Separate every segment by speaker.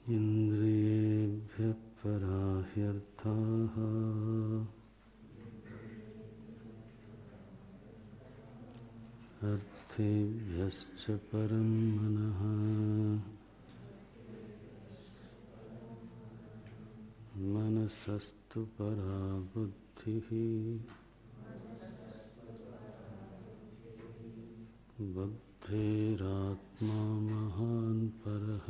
Speaker 1: इन्द्रियेभ्यः परा ह्यर्थाः अर्थेभ्यश्च परं मनः। मनसस्तु परा बुद्धिः बुद्धेरात्मा महान् परः।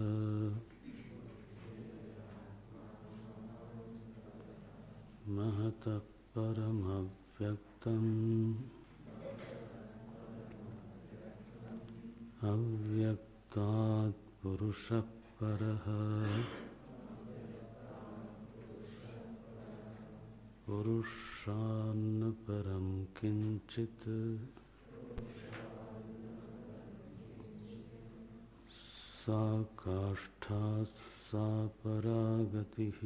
Speaker 1: महतः परमव्यक्तम् अव्यक्तात् पुरुषः परः। पुरुषान्न परं किञ्चित् सा काष्ठा सा परा गतिः।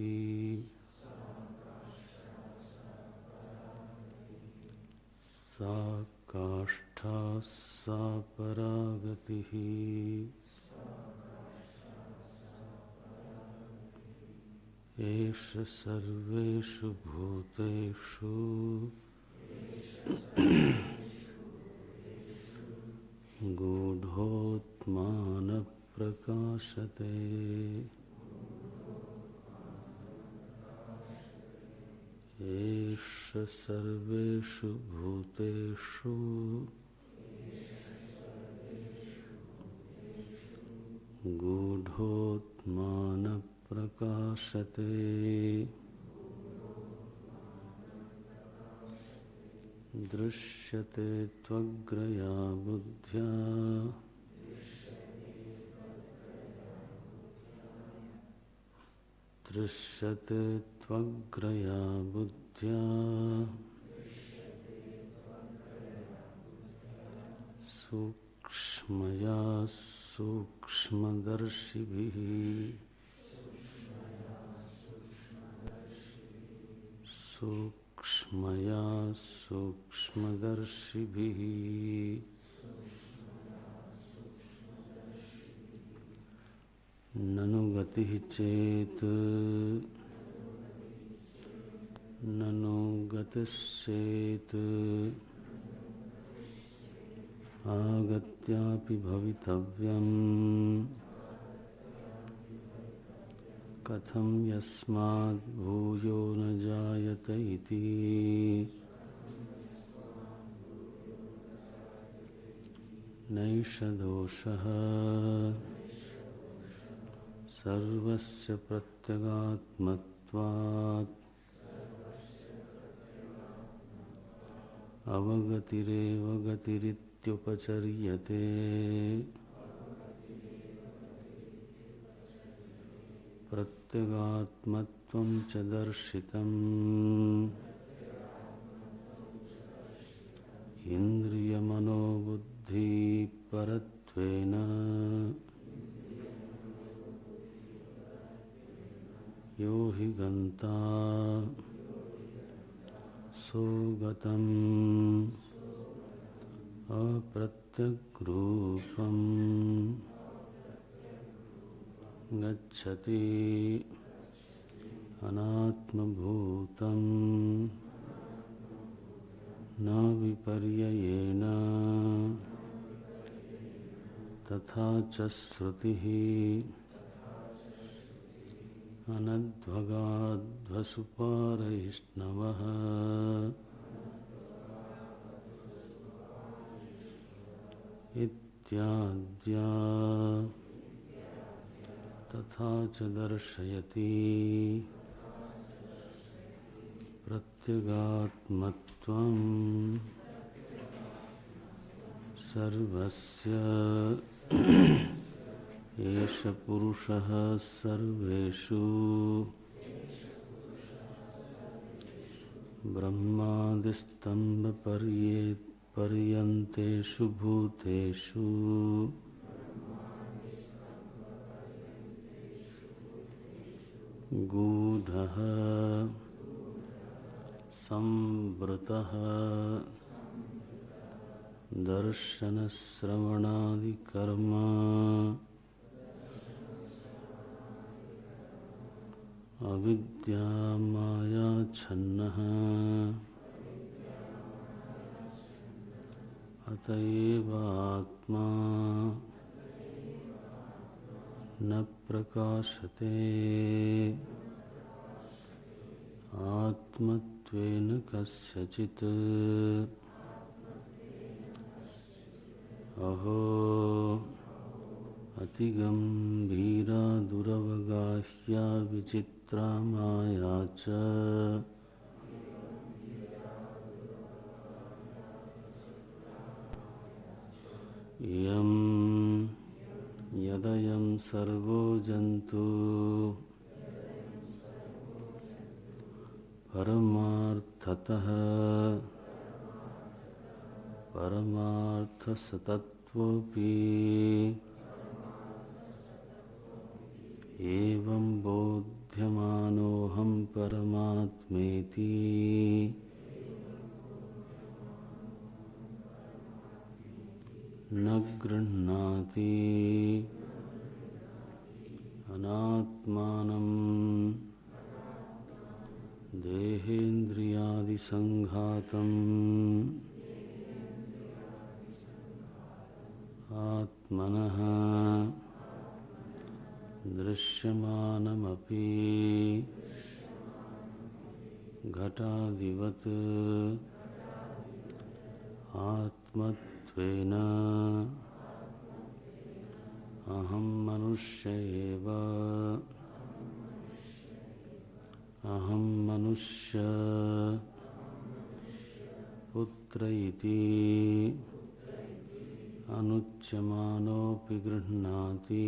Speaker 1: सा काष्ठा सा परा गतिः। एष सर्वेषु भूतेषु गूढोत्मानः प्रकाशते। एष सर्वेषु भूतेषु गूढोत्मानः प्रकाशते। दृश्यते त्वग्रया बुद्ध्या दृश्यते त्वग्रया बुद्ध्या सूक्ष्मया सूक्ष्मदर्शिभिः। सूक्ष्मया सूक्ष्मदर्शिभिः। ननु गतिः चेत् ननु गतिश्चेत् आगत्यापि भवितव्यम्। कथं यस्माद् भूयो न जायते इति। नैष दोषः सर्वस्य प्रत्यगात्मत्वात्। अवगतिरेव गतिरित्युपचर्यते। प्रत्यगात्मत्वं च दर्शितम् इन्द्रियमनोबुद्धि परत्वेन। यो हि गन्ता सो गतम् अप्रत्यग्रूपम् गच्छति अनात्मभूतं न विपर्ययेण। तथा च श्रुतिः अनध्वगाध्वसुपारैष्णवः इत्याद्या तथा च दर्शयति। प्रत्यगात्मत्वं सर्वस्य एष पुरुषः सर्वेषु ब्रह्मादिस्तम्भपर्यन्तेषु भूतेषु गूढः संवृतः दर्शनश्रवणादिकर्म अविद्यामायाच्छन्नः अत एव आत्मा न प्रकाशते आत्मत्वेन कस्यचित् अहो अतिगम्भीरा दुरवगाह्या विचित्रा माया च इयं यदयं सर्वो जन्तु परमार्थतः परमार्थसतत्वोऽपि एवं बोध्यमानोऽहं परमात्मेति न गृह्णाति अनात्मानं देहेन्द्रियादिसंघातम् आत्मनः दृश्यमानमपि घटादिवत् आत्मत्वेन अहं मनुष्य एव अहं मनुष्य पुत्र इति अनुच्यमानोऽपि गृह्णाति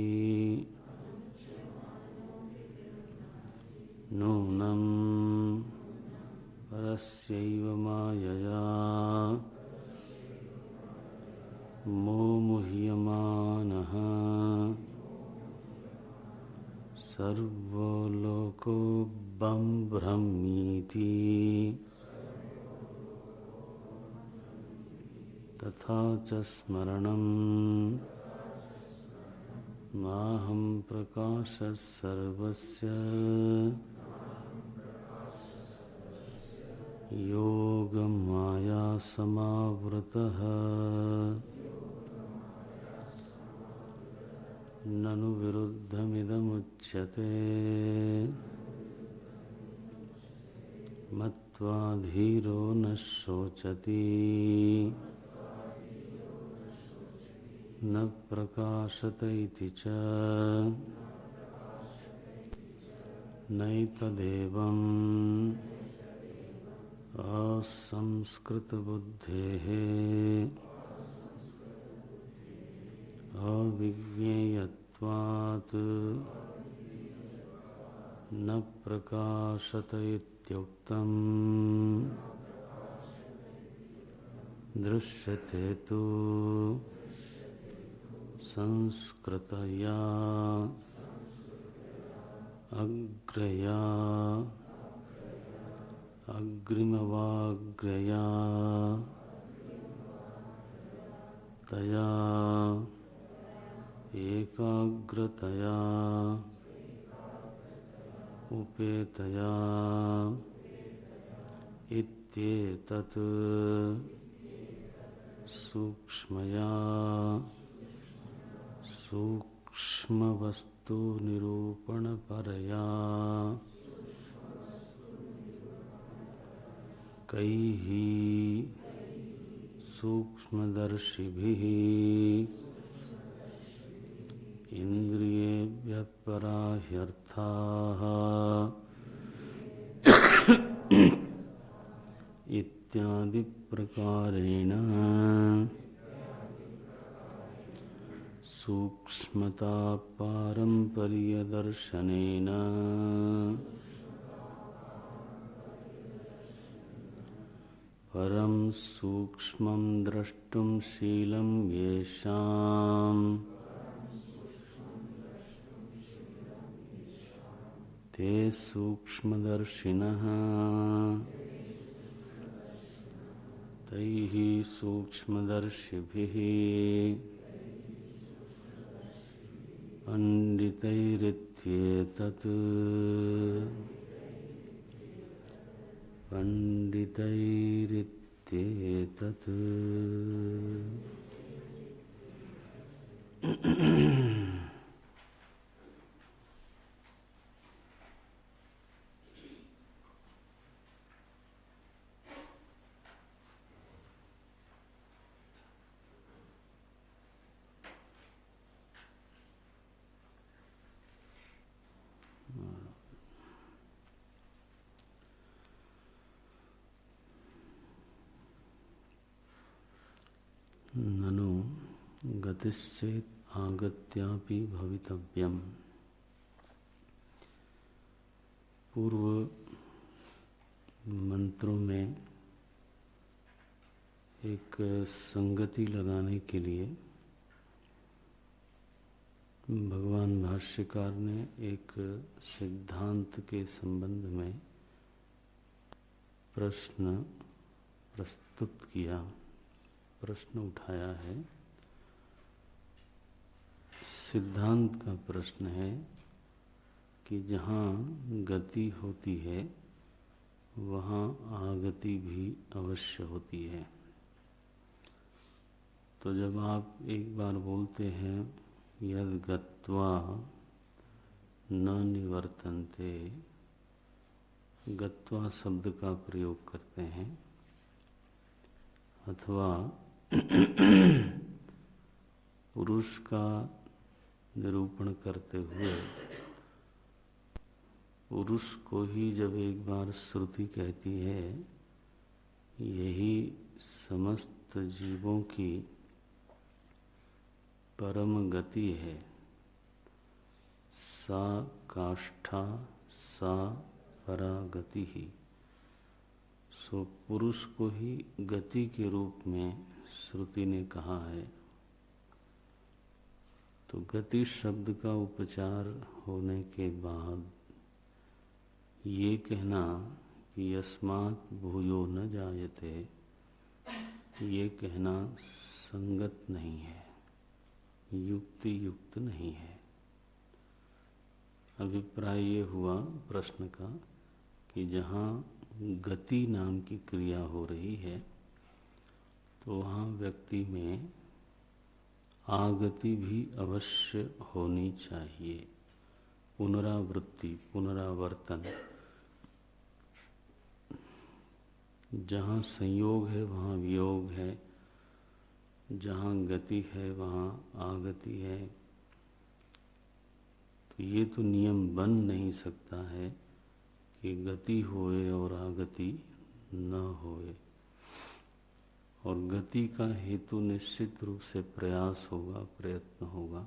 Speaker 1: नूनं परस्यैव मायया मोमुह्यमानः सर्वो लोको ब्रह्मीति तथा च स्मरणं नाहं प्रकाशः सर्वस्य योगमाया समावृतः ननु विरुद्धमिदमुच्यते मत्वा धीरो न शोचति न प्रकाशत इति च नैतदेवम् असंस्कृतबुद्धेः अविज्ञेयत्वात् न प्रकाशत इत्युक्तम् दृश्यते तु संस्कृतया अग्रया अग्रिमवाग्रया तया एकाग्रतया उपेतया इत्येतत् सूक्ष्मया सूक्ष्मवस्तुनिरूपणपरया कैः सूक्ष्मदर्शिभिः इन्द्रियेभ्यः परा ह्यर्थाः इत्यादि प्रकारेण सूक्ष्मता पारंपर्यदर्शनेन परं सूक्ष्मं द्रष्टुं शीलं येषाम् ते सूक्ष्मदर्शिनः तैः सूक्ष्मदर्शिभिः पंडितैरित्येतत् पंडितैरित्येतत् ननु गतिश्चेत् आगत्यापि भवितव्यम्। पूर्व मंत्रों में एक संगति लगाने के लिए भगवान भाष्यकार ने एक सिद्धांत के संबंध में प्रश्न प्रस्तुत किया, प्रश्न उठाया है। सिद्धांत का प्रश्न है कि जहाँ गति होती है वहाँ आगति भी अवश्य होती है। तो जब आप एक बार बोलते हैं यद गत्वा न निवर्तन्ते, गत्वा शब्द का प्रयोग करते हैं, अथवा पुरुष का निरूपण करते हुए पुरुष को ही जब एक बार श्रुति कहती है यही समस्त जीवों की परम गति है, सा काष्ठा सा परागति ही, सो पुरुष को ही गति के रूप में श्रुति ने कहा है। तो गति शब्द का उपचार होने के बाद ये कहना कि यस्मात् भूयो न जायते, ये कहना संगत नहीं है, युक्ति युक्त नहीं है। अभिप्राय ये हुआ प्रश्न का कि जहाँ गति नाम की क्रिया हो रही है तो वहाँ व्यक्ति में आगति भी अवश्य होनी चाहिए, पुनरावृत्ति, पुनरावर्तन। जहाँ संयोग है वहाँ वियोग है, जहाँ गति है वहाँ आगति है। तो ये तो नियम बन नहीं सकता है कि गति होए और आगति न होए। और गति का हेतु निश्चित रूप से प्रयास होगा, प्रयत्न होगा।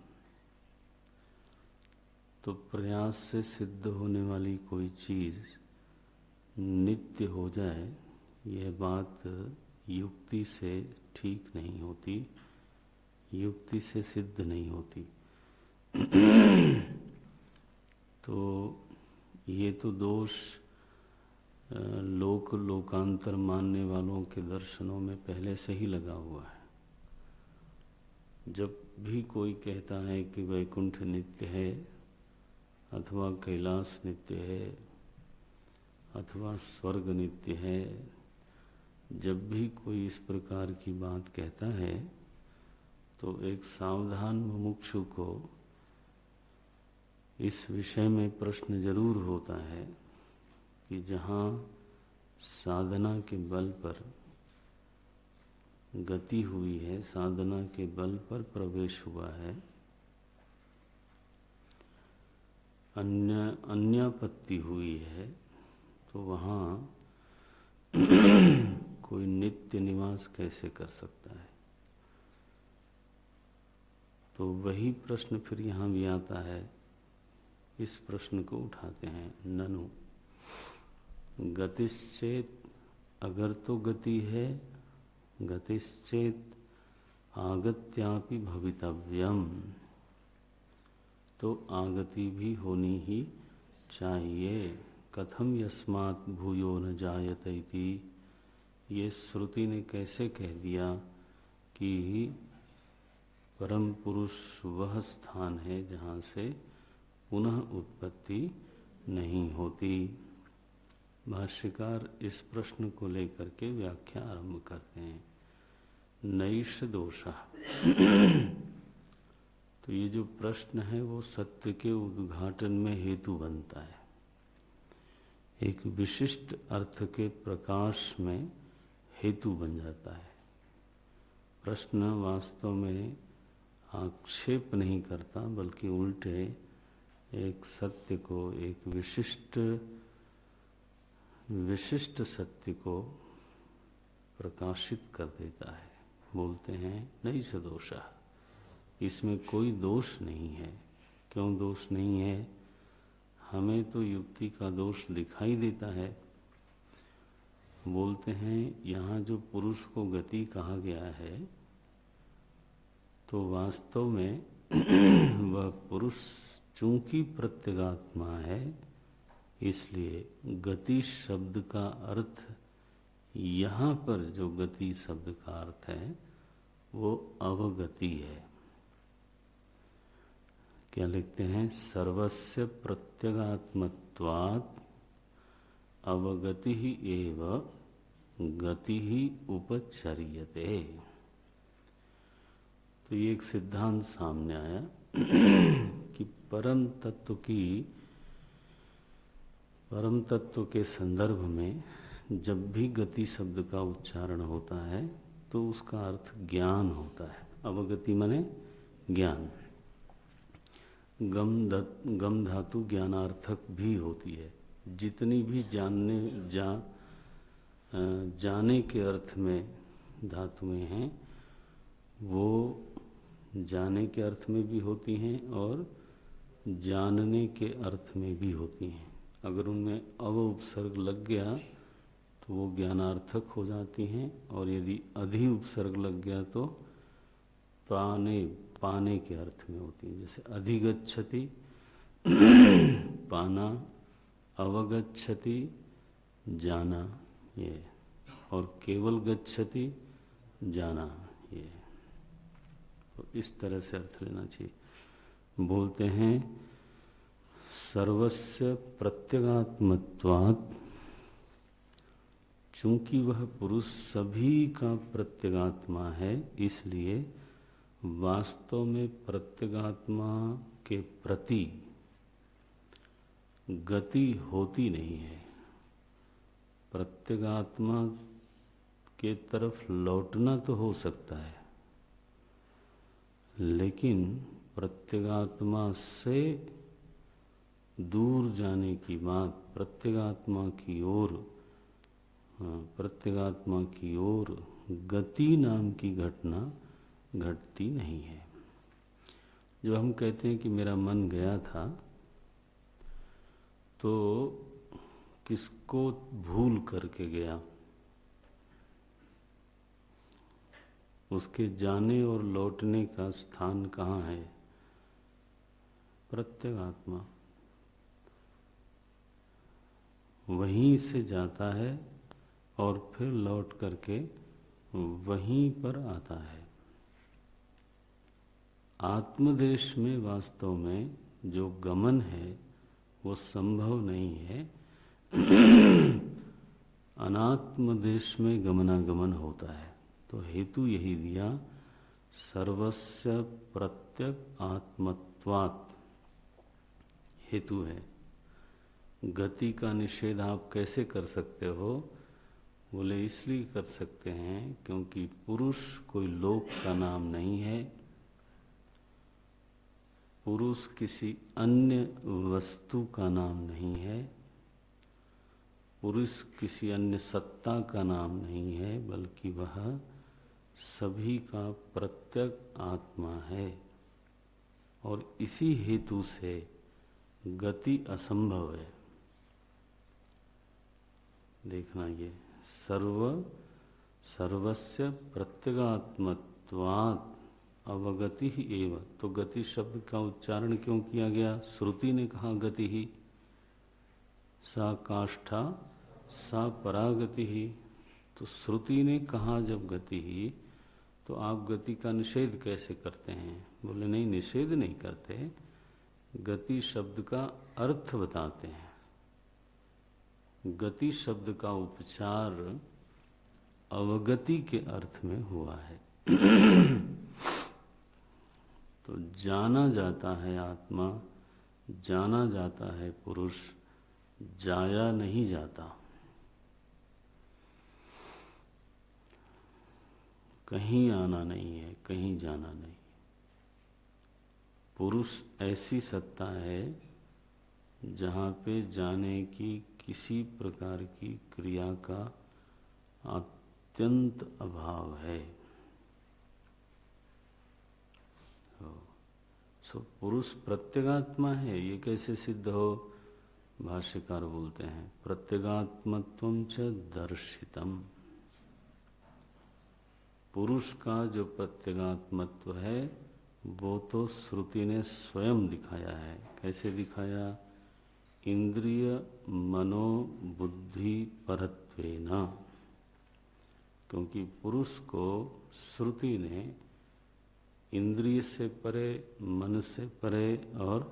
Speaker 1: तो प्रयास से सिद्ध होने वाली कोई चीज़ नित्य हो जाए, यह बात युक्ति से ठीक नहीं होती, युक्ति से सिद्ध नहीं होती। तो ये तो दोष लोकांतर मानने वालों के दर्शनों में पहले से ही लगा हुआ है। जब भी कोई कहता है कि वैकुंठ नित्य है, अथवा कैलाश नित्य है, अथवा स्वर्ग नित्य है, जब भी कोई इस प्रकार की बात कहता है तो एक सावधान मुमुक्षु को इस विषय में प्रश्न जरूर होता है कि जहाँ साधना के बल पर गति हुई है, साधना के बल पर प्रवेश हुआ है, अन्यापत्ति हुई है, तो वहाँ कोई नित्य निवास कैसे कर सकता है। तो वही प्रश्न फिर यहाँ भी आता है, इस प्रश्न को उठाते हैं। ननु गतिश्चेत, अगर तो गति है, गतिश्चेत आगत्यापि भवितव्यम, तो आगति भी होनी ही चाहिए। कथम यस्मात् भूयो न जायते इति, ये श्रुति ने कैसे कह दिया कि परम पुरुष वह स्थान है जहाँ से पुनः उत्पत्ति नहीं होती। भाष्यकार इस प्रश्न को लेकर के व्याख्या आरंभ करते हैं। नैष दोषः तो ये जो प्रश्न है वो सत्य के उद्घाटन में हेतु बनता है, एक विशिष्ट अर्थ के प्रकाश में हेतु बन जाता है। प्रश्न वास्तव में आक्षेप नहीं करता, बल्कि उल्टे एक सत्य को, एक विशिष्ट सत्य को प्रकाशित कर देता है। बोलते हैं नैष दोषः, इसमें कोई दोष नहीं है। क्यों दोष नहीं है? हमें तो युक्ति का दोष दिखाई देता है। बोलते हैं यहाँ जो पुरुष को गति कहा गया है, तो वास्तव में वह पुरुष चूंकि प्रत्यगात्मा है, इसलिए गति शब्द का अर्थ, यहाँ पर जो गति शब्द का अर्थ है वो अवगति है। क्या लिखते हैं? सर्वस्य प्रत्यगात्मत्वात् अवगति ही एव गति ही उपचर्यते। तो ये एक सिद्धांत सामने आया कि परम तत्व के संदर्भ में जब भी गति शब्द का उच्चारण होता है तो उसका अर्थ ज्ञान होता है। अवगति माने ज्ञान। गम धातु ज्ञानार्थक भी होती है। जितनी भी जाने के अर्थ में धातुएं हैं वो जाने के अर्थ में भी होती हैं और जानने के अर्थ में भी होती हैं। अगर उनमें अव उपसर्ग लग गया तो वो ज्ञानार्थक हो जाती हैं, और यदि अधि उपसर्ग लग गया तो पाने के अर्थ में होती है। जैसे अधिगच्छति पाना, अवगच्छति जाना, ये, और केवल गच्छति जाना, ये। तो इस तरह से अर्थ लेना चाहिए। बोलते हैं सर्वस्य प्रत्यगात्मत्वात्, चूंकि वह पुरुष सभी का प्रत्यगात्मा है, इसलिए वास्तव में प्रत्यगात्मा के प्रति गति होती नहीं है। प्रत्यगात्मा के तरफ लौटना तो हो सकता है, लेकिन प्रत्यगात्मा से दूर जाने की बात, प्रत्यगात्मा की ओर गति नाम की घटना घटती नहीं है। जो हम कहते हैं कि मेरा मन गया था, तो किसको भूल करके गया? उसके जाने और लौटने का स्थान कहाँ है? प्रत्यगात्मा। वहीं से जाता है और फिर लौट करके वहीं पर आता है। आत्मदेश में वास्तव में जो गमन है वो संभव नहीं है। अनात्म देश में गमनागमन होता है। तो हेतु यही दिया, सर्वस्य प्रत्यक आत्मत्वात् हेतु है। गति का निषेध आप कैसे कर सकते हो? बोले इसलिए कर सकते हैं क्योंकि पुरुष कोई लोक का नाम नहीं है, पुरुष किसी अन्य वस्तु का नाम नहीं है, पुरुष किसी अन्य सत्ता का नाम नहीं है, बल्कि वह सभी का प्रत्यक आत्मा है। और इसी हेतु से गति असंभव है। देखना, ये सर्वस्य प्रत्यगात्मत्वात् अवगति ही एव। तो गति शब्द का उच्चारण क्यों किया गया? श्रुति ने कहा गति ही, सा काष्ठा सा परागति ही। तो श्रुति ने कहा जब गति ही, तो आप गति का निषेध कैसे करते हैं? बोले नहीं, निषेध नहीं करते, गति शब्द का अर्थ बताते हैं। गति शब्द का उपचार अवगति के अर्थ में हुआ है। तो जाना जाता है आत्मा, जाना जाता है पुरुष, जाया नहीं जाता। कहीं आना नहीं है, कहीं जाना नहीं। पुरुष ऐसी सत्ता है जहाँ पे जाने की किसी प्रकार की क्रिया का अत्यंत अभाव है। सो पुरुष प्रत्यगात्मा है। ये कैसे सिद्ध हो? भाष्यकार बोलते हैं प्रत्यगात्मत्वं च दर्शितम। पुरुष का जो प्रत्यगात्मत्व है वो तो श्रुति ने स्वयं दिखाया है। कैसे दिखाया? इंद्रिय मनोबुद्धि परत्वेन। क्योंकि पुरुष को श्रुति ने इंद्रिय से परे, मन से परे और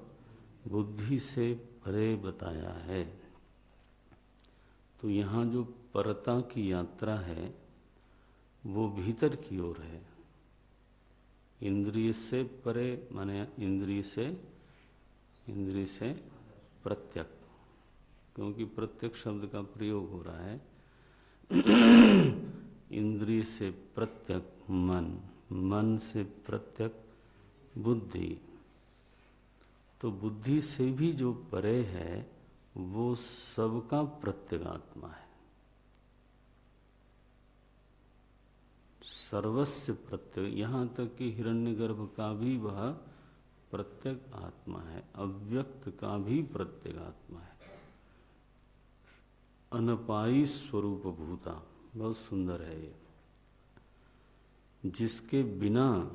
Speaker 1: बुद्धि से परे बताया है। तो यहाँ जो परता की यात्रा है वो भीतर की ओर है। इंद्रिय से परे माने इंद्रिय से प्रत्यक, क्योंकि प्रत्यक शब्द का प्रयोग हो रहा है। इंद्रिय से प्रत्यक मन, मन से प्रत्यक बुद्धि। तो बुद्धि से भी जो परे है वो सबका प्रत्यगात्मा है। सर्वस्य प्रत्यक, यहाँ तक कि हिरण्यगर्भ का भी वह प्रत्यक आत्मा है, अव्यक्त का भी प्रत्यक आत्मा है। अनपाई स्वरूप भूता, बहुत सुंदर है ये। जिसके बिना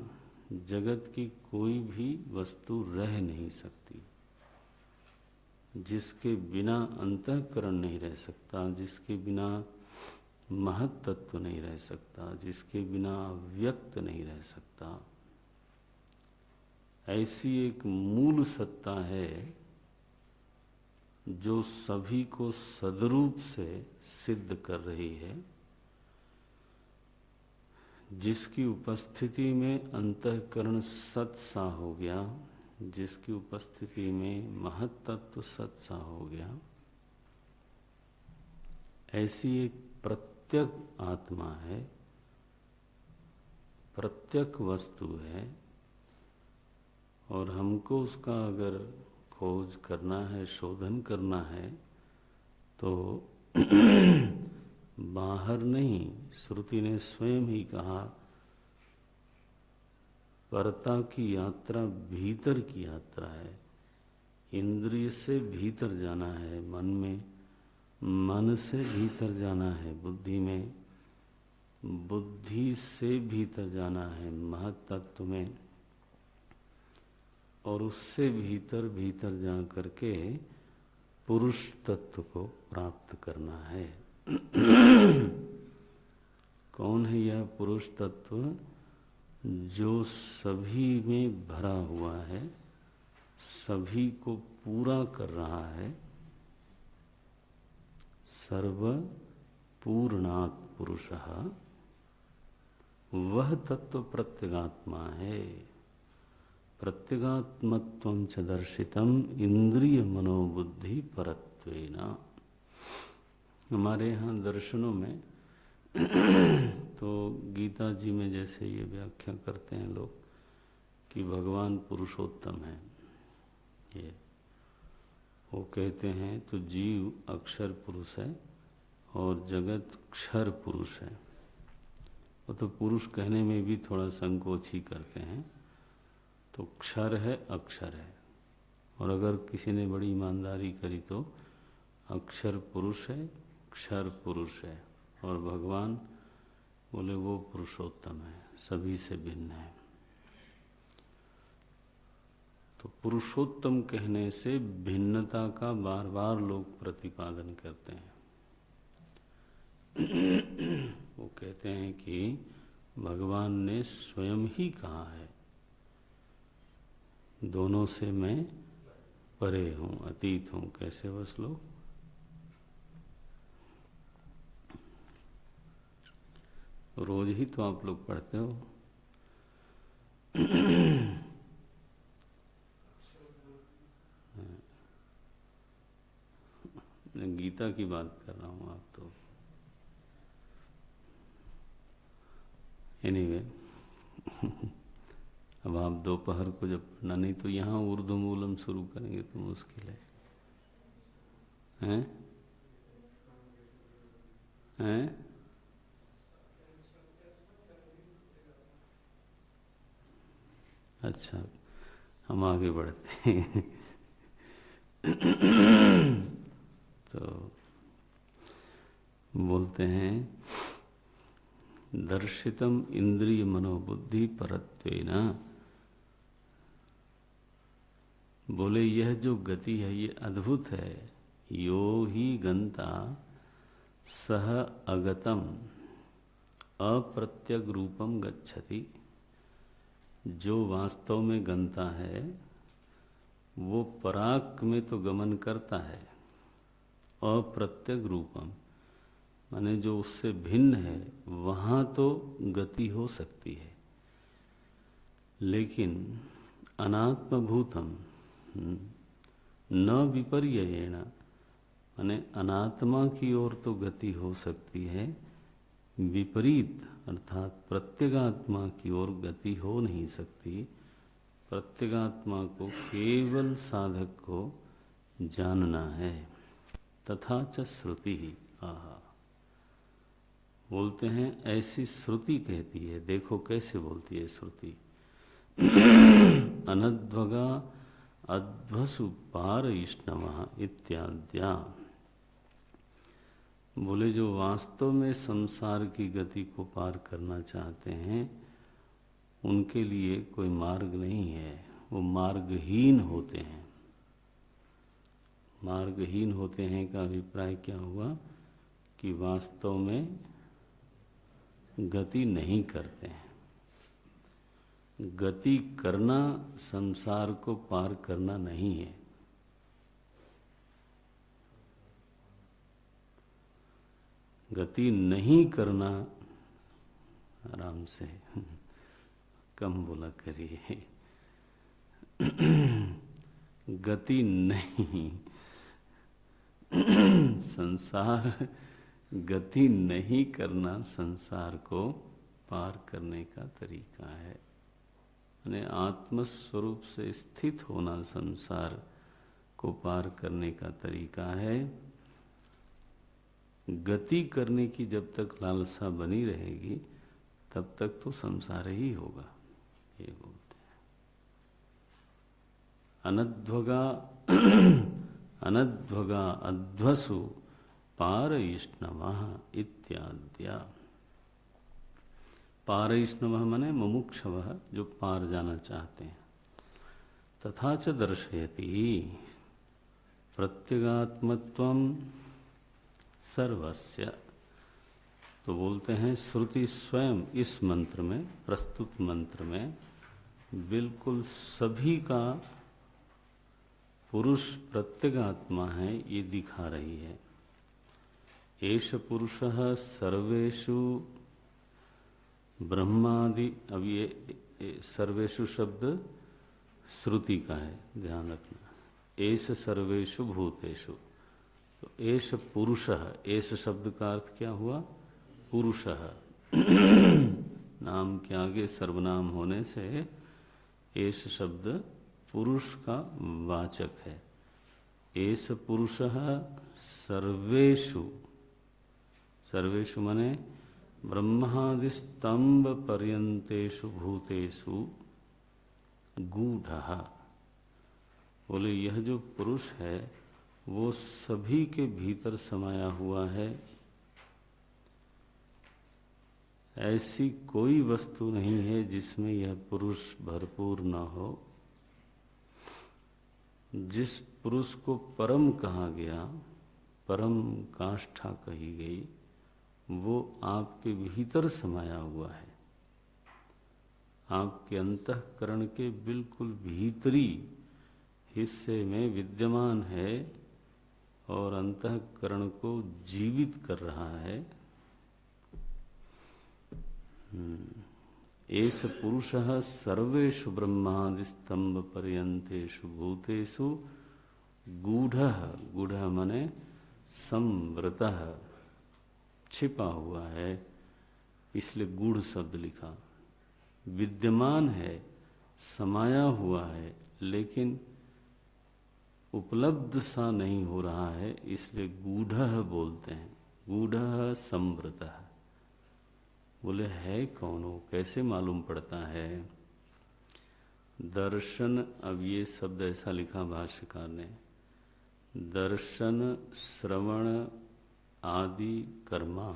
Speaker 1: जगत की कोई भी वस्तु रह नहीं सकती, जिसके बिना अंतःकरण नहीं रह सकता, जिसके बिना महत तत्व नहीं रह सकता, जिसके बिना व्यक्त नहीं रह सकता, ऐसी एक मूल सत्ता है जो सभी को सदरूप से सिद्ध कर रही है, जिसकी उपस्थिति में अंतःकरण सत्सा हो गया, जिसकी उपस्थिति में महत तत्व सत्सा हो गया। ऐसी एक प्रत्यक आत्मा है, प्रत्यक वस्तु है। और हमको उसका अगर खोज करना है, शोधन करना है, तो बाहर नहीं, श्रुति ने स्वयं ही कहा परता की यात्रा भीतर की यात्रा है। इंद्रिय से भीतर जाना है मन में, मन से भीतर जाना है बुद्धि में, बुद्धि से भीतर जाना है महत तत्व में, और उससे भीतर भीतर जा करके पुरुष तत्व को प्राप्त करना है। कौन है यह पुरुष तत्व? जो सभी में भरा हुआ है, सभी को पूरा कर रहा है। सर्व पूर्णात् पुरुषः, वह तत्व प्रत्यगात्मा है। प्रत्यगात्मत्वं च दर्शितम इंद्रिय मनोबुद्धि परत्वेन। हमारे यहाँ दर्शनों में तो गीता जी में जैसे ये व्याख्या करते हैं लोग कि भगवान पुरुषोत्तम है, ये वो कहते हैं तो जीव अक्षर पुरुष है और जगत क्षर पुरुष है। वो तो पुरुष कहने में भी थोड़ा संकोच ही करते हैं। तो क्षर है, अक्षर है, और अगर किसी ने बड़ी ईमानदारी करी तो अक्षर पुरुष है, क्षर पुरुष है, और भगवान बोले वो पुरुषोत्तम है, सभी से भिन्न है। तो पुरुषोत्तम कहने से भिन्नता का बार बार लोग प्रतिपादन करते हैं। वो कहते हैं कि भगवान ने स्वयं ही कहा है, दोनों से मैं परे हूँ, अतीत हूँ। कैसे वो श्लोक? रोज ही तो आप लोग पढ़ते हो। मैं गीता की बात कर रहा हूँ, आप तो एनीवे अब आप दोपहर को जब पढ़ना, नहीं तो यहाँ उर्दू मूलम शुरू करेंगे तो मुश्किल है। हैं? हैं? अच्छा, हम आगे बढ़ते हैं। तो बोलते हैं दर्शितम इंद्रिय मनोबुद्धि परत्वेन, बोले यह जो गति है ये अद्भुत है। यो ही गंता सह अगतम अप्रत्यग रूपम गच्छति, जो वास्तव में गंता है वो पराक में तो गमन करता है। अप्रत्यग रूपम माने जो उससे भिन्न है वहाँ तो गति हो सकती है, लेकिन अनात्मभूतम न विपर्ययेण, माने अनात्मा की ओर तो गति हो सकती है, विपरीत अर्थात प्रत्यगात्मा की ओर गति हो नहीं सकती। प्रत्यगात्मा को केवल साधक को जानना है। तथा च श्रुति ही, आहा, बोलते हैं ऐसी श्रुति कहती है। देखो कैसे बोलती है श्रुति। अनध्वगा अध्वसु पार इष्णवः इत्याद्या, बोले जो वास्तव में संसार की गति को पार करना चाहते हैं उनके लिए कोई मार्ग नहीं है, वो मार्गहीन होते हैं। मार्गहीन होते हैं का अभिप्राय क्या हुआ कि वास्तव में गति नहीं करते हैं। गति करना संसार को पार करना नहीं है। गति नहीं करना, आराम से कम बोला करिए, गति नहीं, संसार गति नहीं करना संसार को पार करने का तरीका है। यानी आत्मस्वरूप से स्थित होना संसार को पार करने का तरीका है। गति करने की जब तक लालसा बनी रहेगी तब तक तो संसार ही होगा, ये बोलते हैं। अनध्वगा अनध्वगा अध्वसु पारयिष्णवः इत्याद्या। पारयिष्णवः माने मुमुक्षवः, जो पार जाना चाहते हैं। तथा च दर्शयति प्रत्यगात्मत्वं सर्वस्य, तो बोलते हैं श्रुति स्वयं इस मंत्र में, प्रस्तुत मंत्र में बिल्कुल सभी का पुरुष प्रत्यगात्मा है ये दिखा रही है। एष पुरुषः सर्वेषु ब्रह्मादि, अब ये सर्वेषु शब्द श्रुति का है, ध्यान रखना। एष सर्वेषु भूतेषु, तो एष पुरुषः, एष शब्द का अर्थ क्या हुआ? पुरुषः। नाम के आगे सर्वनाम होने से एष शब्द पुरुष का वाचक है। एष पुरुषः सर्वेषु, सर्वेषु माने ब्रह्मादि स्तंभ पर्यंतेषु भूतेषु गूढ़ः, बोले यह जो पुरुष है वो सभी के भीतर समाया हुआ है। ऐसी कोई वस्तु नहीं है जिसमें यह पुरुष भरपूर न हो। जिस पुरुष को परम कहा गया, परम काष्ठा कही गई, वो आपके भीतर समाया हुआ है। आपके अंतःकरण के बिल्कुल भीतरी हिस्से में विद्यमान है और अंतःकरण को जीवित कर रहा है। एष पुरुषः सर्वेषु ब्रह्मादिस्तंभ पर्यंतेषु भूतेषु गूढ़ः, गूढ़ः माने संवृतः, छिपा हुआ है, इसलिए गूढ़ शब्द लिखा। विद्यमान है, समाया हुआ है, लेकिन उपलब्ध सा नहीं हो रहा है, इसलिए गूढ़ः बोलते हैं। गूढ़ः संवृतः। बोले है कौन हो, कैसे मालूम पड़ता है? दर्शन, अब ये शब्द ऐसा लिखा भाष्यकार ने, दर्शन श्रवण आदि कर्मा।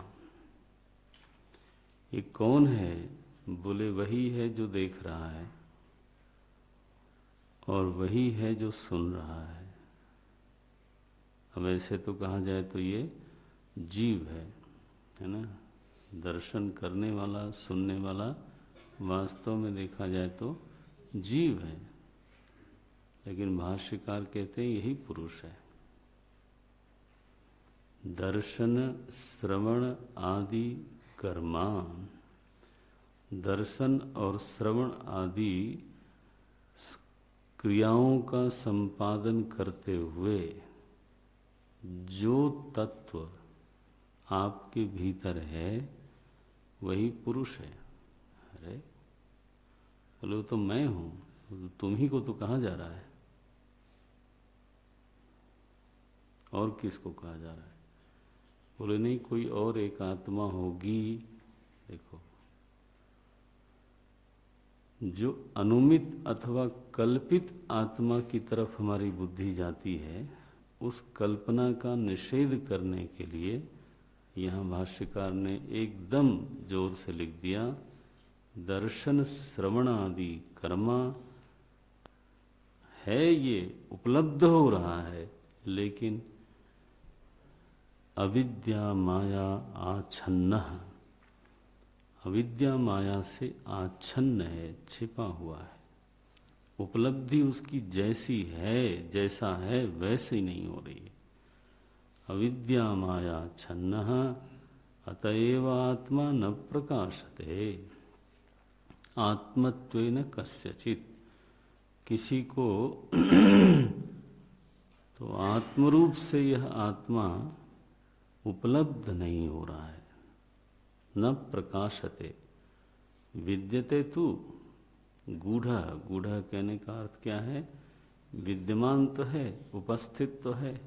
Speaker 1: ये कौन है? बोले वही है जो देख रहा है और वही है जो सुन रहा है। अब ऐसे तो कहा जाए तो ये जीव है ना। दर्शन करने वाला, सुनने वाला वास्तव में देखा जाए तो जीव है, लेकिन भाष्यकार कहते हैं यही पुरुष है। दर्शन श्रवण आदि कर्मा, दर्शन और श्रवण आदि क्रियाओं का संपादन करते हुए जो तत्व आपके भीतर है वही पुरुष है। अरे बोले वो तो मैं हूं, तुम ही को तो कहा जा रहा है, और किसको कहा जा रहा है? बोले नहीं, कोई और एक आत्मा होगी। देखो, जो अनुमित अथवा कल्पित आत्मा की तरफ हमारी बुद्धि जाती है, उस कल्पना का निषेध करने के लिए यहाँ भाष्यकार ने एकदम जोर से लिख दिया, दर्शन श्रवण आदि कर्मा है, ये उपलब्ध हो रहा है, लेकिन अविद्या माया आच्छन्न, अविद्या माया से आच्छन्न है, छिपा हुआ है। उपलब्धि उसकी जैसी है, जैसा है वैसे ही नहीं हो रही है। अविद्या माया छन्नः अतएव आत्मा न प्रकाशते आत्मत्वेन कस्यचित्। किसी को तो आत्मरूप से यह आत्मा उपलब्ध नहीं हो रहा है। न प्रकाशते, विद्यते तु गूढ़। गूढ़ कहने का अर्थ क्या है? विद्यमान तो है, उपस्थित तो है।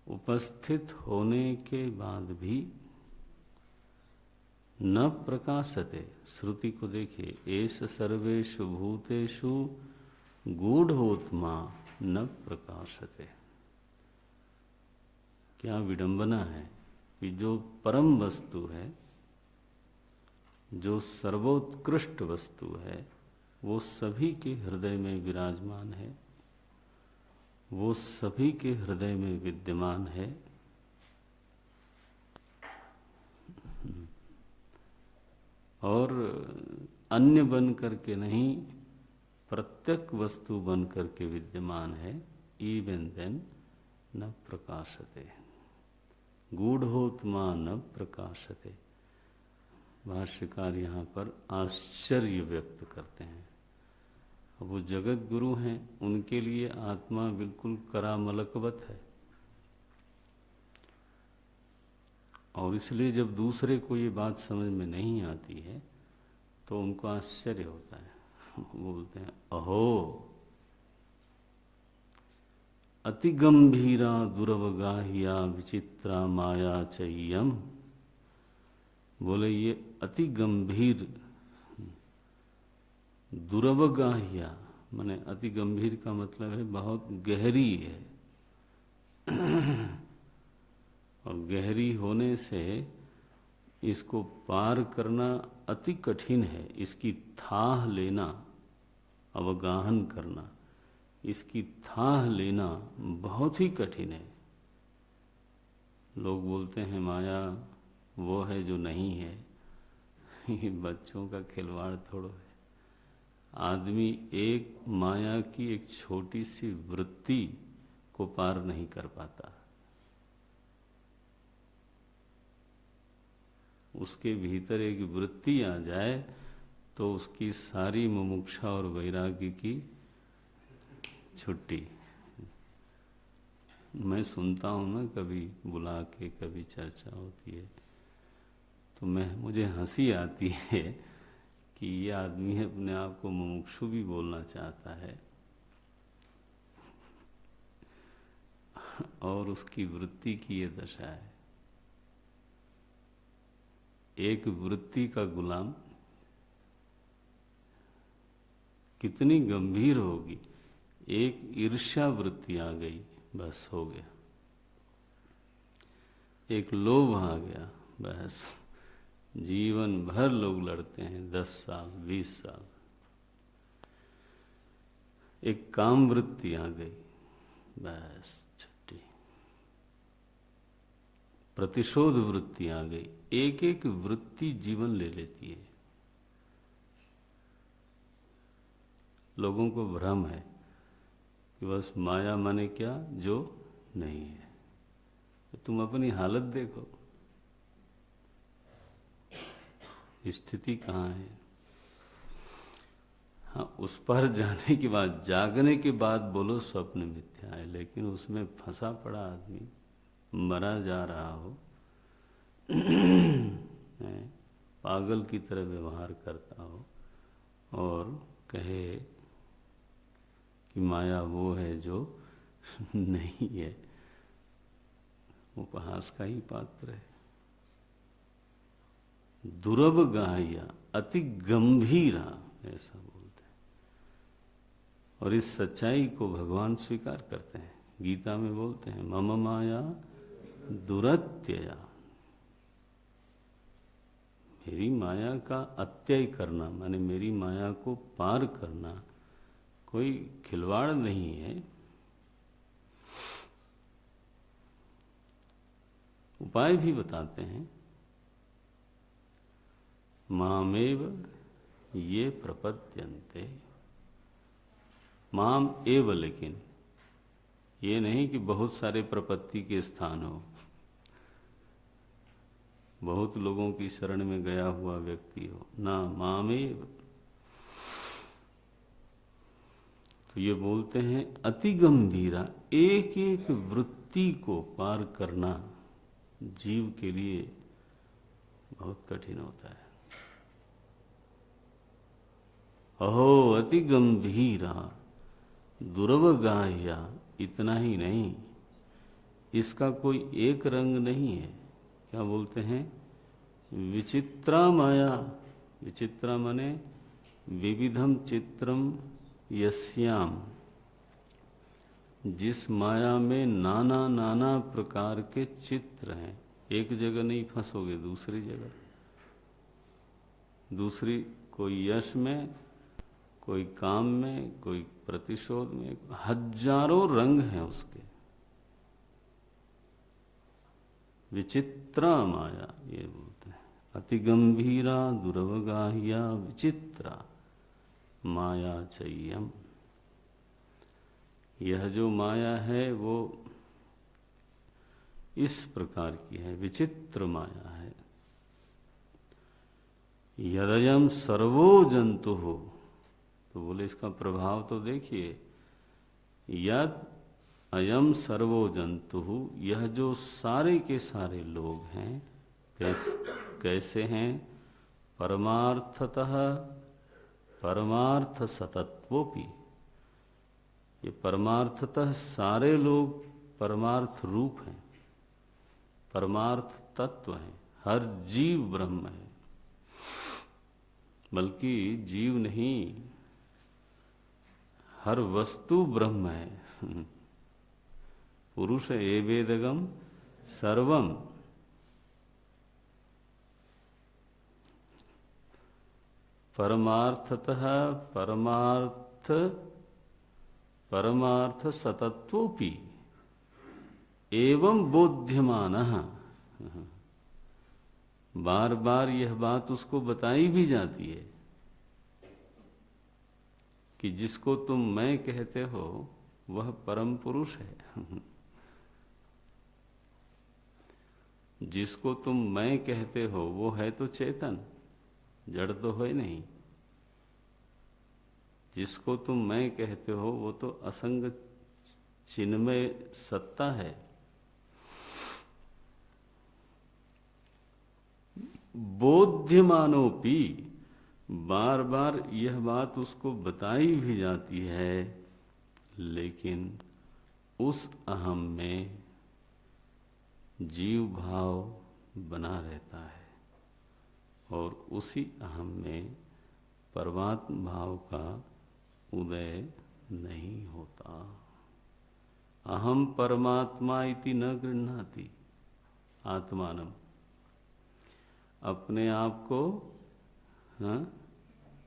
Speaker 1: उपस्थित होने के बाद भी न प्रकाशते। श्रुति को देखिए, एष सर्वेषु भूतेषु गूढ़ोत्मा न प्रकाशते। क्या विडंबना है कि जो परम वस्तु है, जो सर्वोत्कृष्ट वस्तु है, वो सभी के हृदय में विराजमान है, वो सभी के हृदय में विद्यमान है। और अन्य बन करके नहीं, प्रत्यक वस्तु बन करके विद्यमान है। इवन देन न प्रकाशते, गूढ़ोत्मा न प्रकाशते। भाष्यकार यहाँ पर आश्चर्य व्यक्त करते हैं। अब वो जगत गुरु हैं, उनके लिए आत्मा बिल्कुल करामलकवत है, और इसलिए जब दूसरे को ये बात समझ में नहीं आती है तो उनको आश्चर्य होता है। बोलते हैं अहो अति गंभीरा दुरवगाहिया विचित्रा माया चय्यम। बोले ये अति गंभीर, दुरवगाहिया माने अति गंभीर का मतलब है बहुत गहरी है, और गहरी होने से इसको पार करना अति कठिन है। इसकी थाह लेना, अवगाहन करना, इसकी थाह लेना बहुत ही कठिन है। लोग बोलते हैं माया वो है जो नहीं है, ये बच्चों का खिलवाड़ थोड़ो है। आदमी एक माया की एक छोटी सी वृत्ति को पार नहीं कर पाता। उसके भीतर एक वृत्ति आ जाए तो उसकी सारी मुमुक्षा और वैराग्य की छुट्टी। मैं सुनता हूँ ना, कभी बुला के कभी चर्चा होती है तो मुझे हंसी आती है कि ये आदमी अपने आप को मुमुक्षु भी बोलना चाहता है और उसकी वृत्ति की ये दशा है। एक वृत्ति का गुलाम कितनी गंभीर होगी। एक ईर्ष्या वृत्ति आ गई, बस हो गया। एक लोभ आ गया, बस जीवन भर लोग लड़ते हैं, 10 साल 20 साल। एक काम वृत्ति आ गई, बस छुट्टी। प्रतिशोध वृत्ति आ गई। एक एक वृत्ति जीवन ले लेती है। लोगों को भ्रम है कि बस माया माने क्या, जो नहीं है। तो तुम अपनी हालत देखो, स्थिति कहाँ है। हाँ, उस पर जाने के बाद, जागने के बाद बोलो स्वप्न मिथ्या है, लेकिन उसमें फंसा पड़ा आदमी मरा जा रहा हो पागल की तरह व्यवहार करता हो और कहे कि माया वो है जो नहीं है, उपहास का ही पात्र है। दुर्लभ गाह्या अति गंभीरा, ऐसा बोलते हैं। और इस सच्चाई को भगवान स्वीकार करते हैं। गीता में बोलते हैं मम माया दुरत्यया। मेरी माया का अत्यय करना माने मेरी माया को पार करना कोई खिलवाड़ नहीं है। उपाय भी बताते हैं। मामेव ये प्रपद्यन्ते, माम एव, लेकिन ये नहीं कि बहुत सारे प्रपत्ति के स्थान हो, बहुत लोगों की शरण में गया हुआ व्यक्ति हो ना, मामेव। तो ये बोलते हैं अति गंभीरा, एक एक वृत्ति को पार करना जीव के लिए बहुत कठिन होता है। अहो अति गंभीरा दुर्वगाह्या। इतना ही नहीं, इसका कोई एक रंग नहीं है। क्या बोलते हैं? विचित्रा माया। विचित्रा माने विविधम चित्रम यस्याम, जिस माया में नाना नाना प्रकार के चित्र हैं। एक जगह नहीं फंसोगे, दूसरी जगह, दूसरी कोई यश में, कोई काम में, कोई प्रतिशोध में, हजारों रंग हैं उसके। विचित्रा माया ये बोलते हैं। अति गंभीरा दुर्वगाह्या विचित्रा माया चय्यम। यह जो माया है वो इस प्रकार की है, विचित्र माया है। यदयम सर्वो जंतु हो, तो बोले इसका प्रभाव तो देखिए। यद अयम सर्वो जंतु, यह जो सारे के सारे लोग हैं, कैसे हैं? परमार्थतः परमार्थ सतत्वोपि। ये परमार्थतः सारे लोग परमार्थ रूप हैं, परमार्थ तत्व हैं। हर जीव ब्रह्म है, बल्कि जीव नहीं, हर वस्तु ब्रह्म है। पुरुष एवेदगम सर्वम। परमार्थतः परमार्थ सतत्वोपि एवं बोध्यमानः। बार बार यह बात उसको बताई भी जाती है कि जिसको तुम मैं कहते हो वह परम पुरुष है। जिसको तुम मैं कहते हो वो है तो चेतन, जड़ तो है नहीं। जिसको तुम मैं कहते हो वो तो असंग चिन्मय सत्ता है। बोध्यमानोपि, बार बार यह बात उसको बताई भी जाती है, लेकिन उस अहम में जीव भाव बना रहता है और उसी अहम में परमात्मा भाव का उदय नहीं होता। अहम परमात्मा इति न गृह्णाति आत्मानम, अपने आप को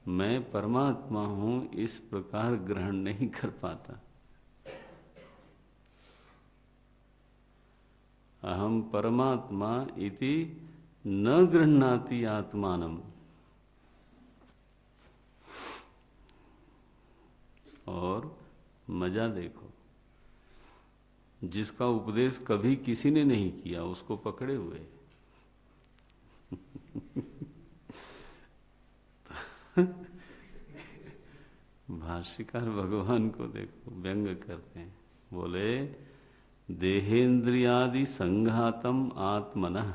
Speaker 1: मैं परमात्मा हूं इस प्रकार ग्रहण नहीं कर पाता। अहम परमात्मा इति न गृह्णाति आत्मानम। और मजा देखो, जिसका उपदेश कभी किसी ने नहीं किया उसको पकड़े हुए। भाष्यकार भगवान को देखो व्यंग करते हैं, बोले देहेंद्रियादि संघातम आत्मनः।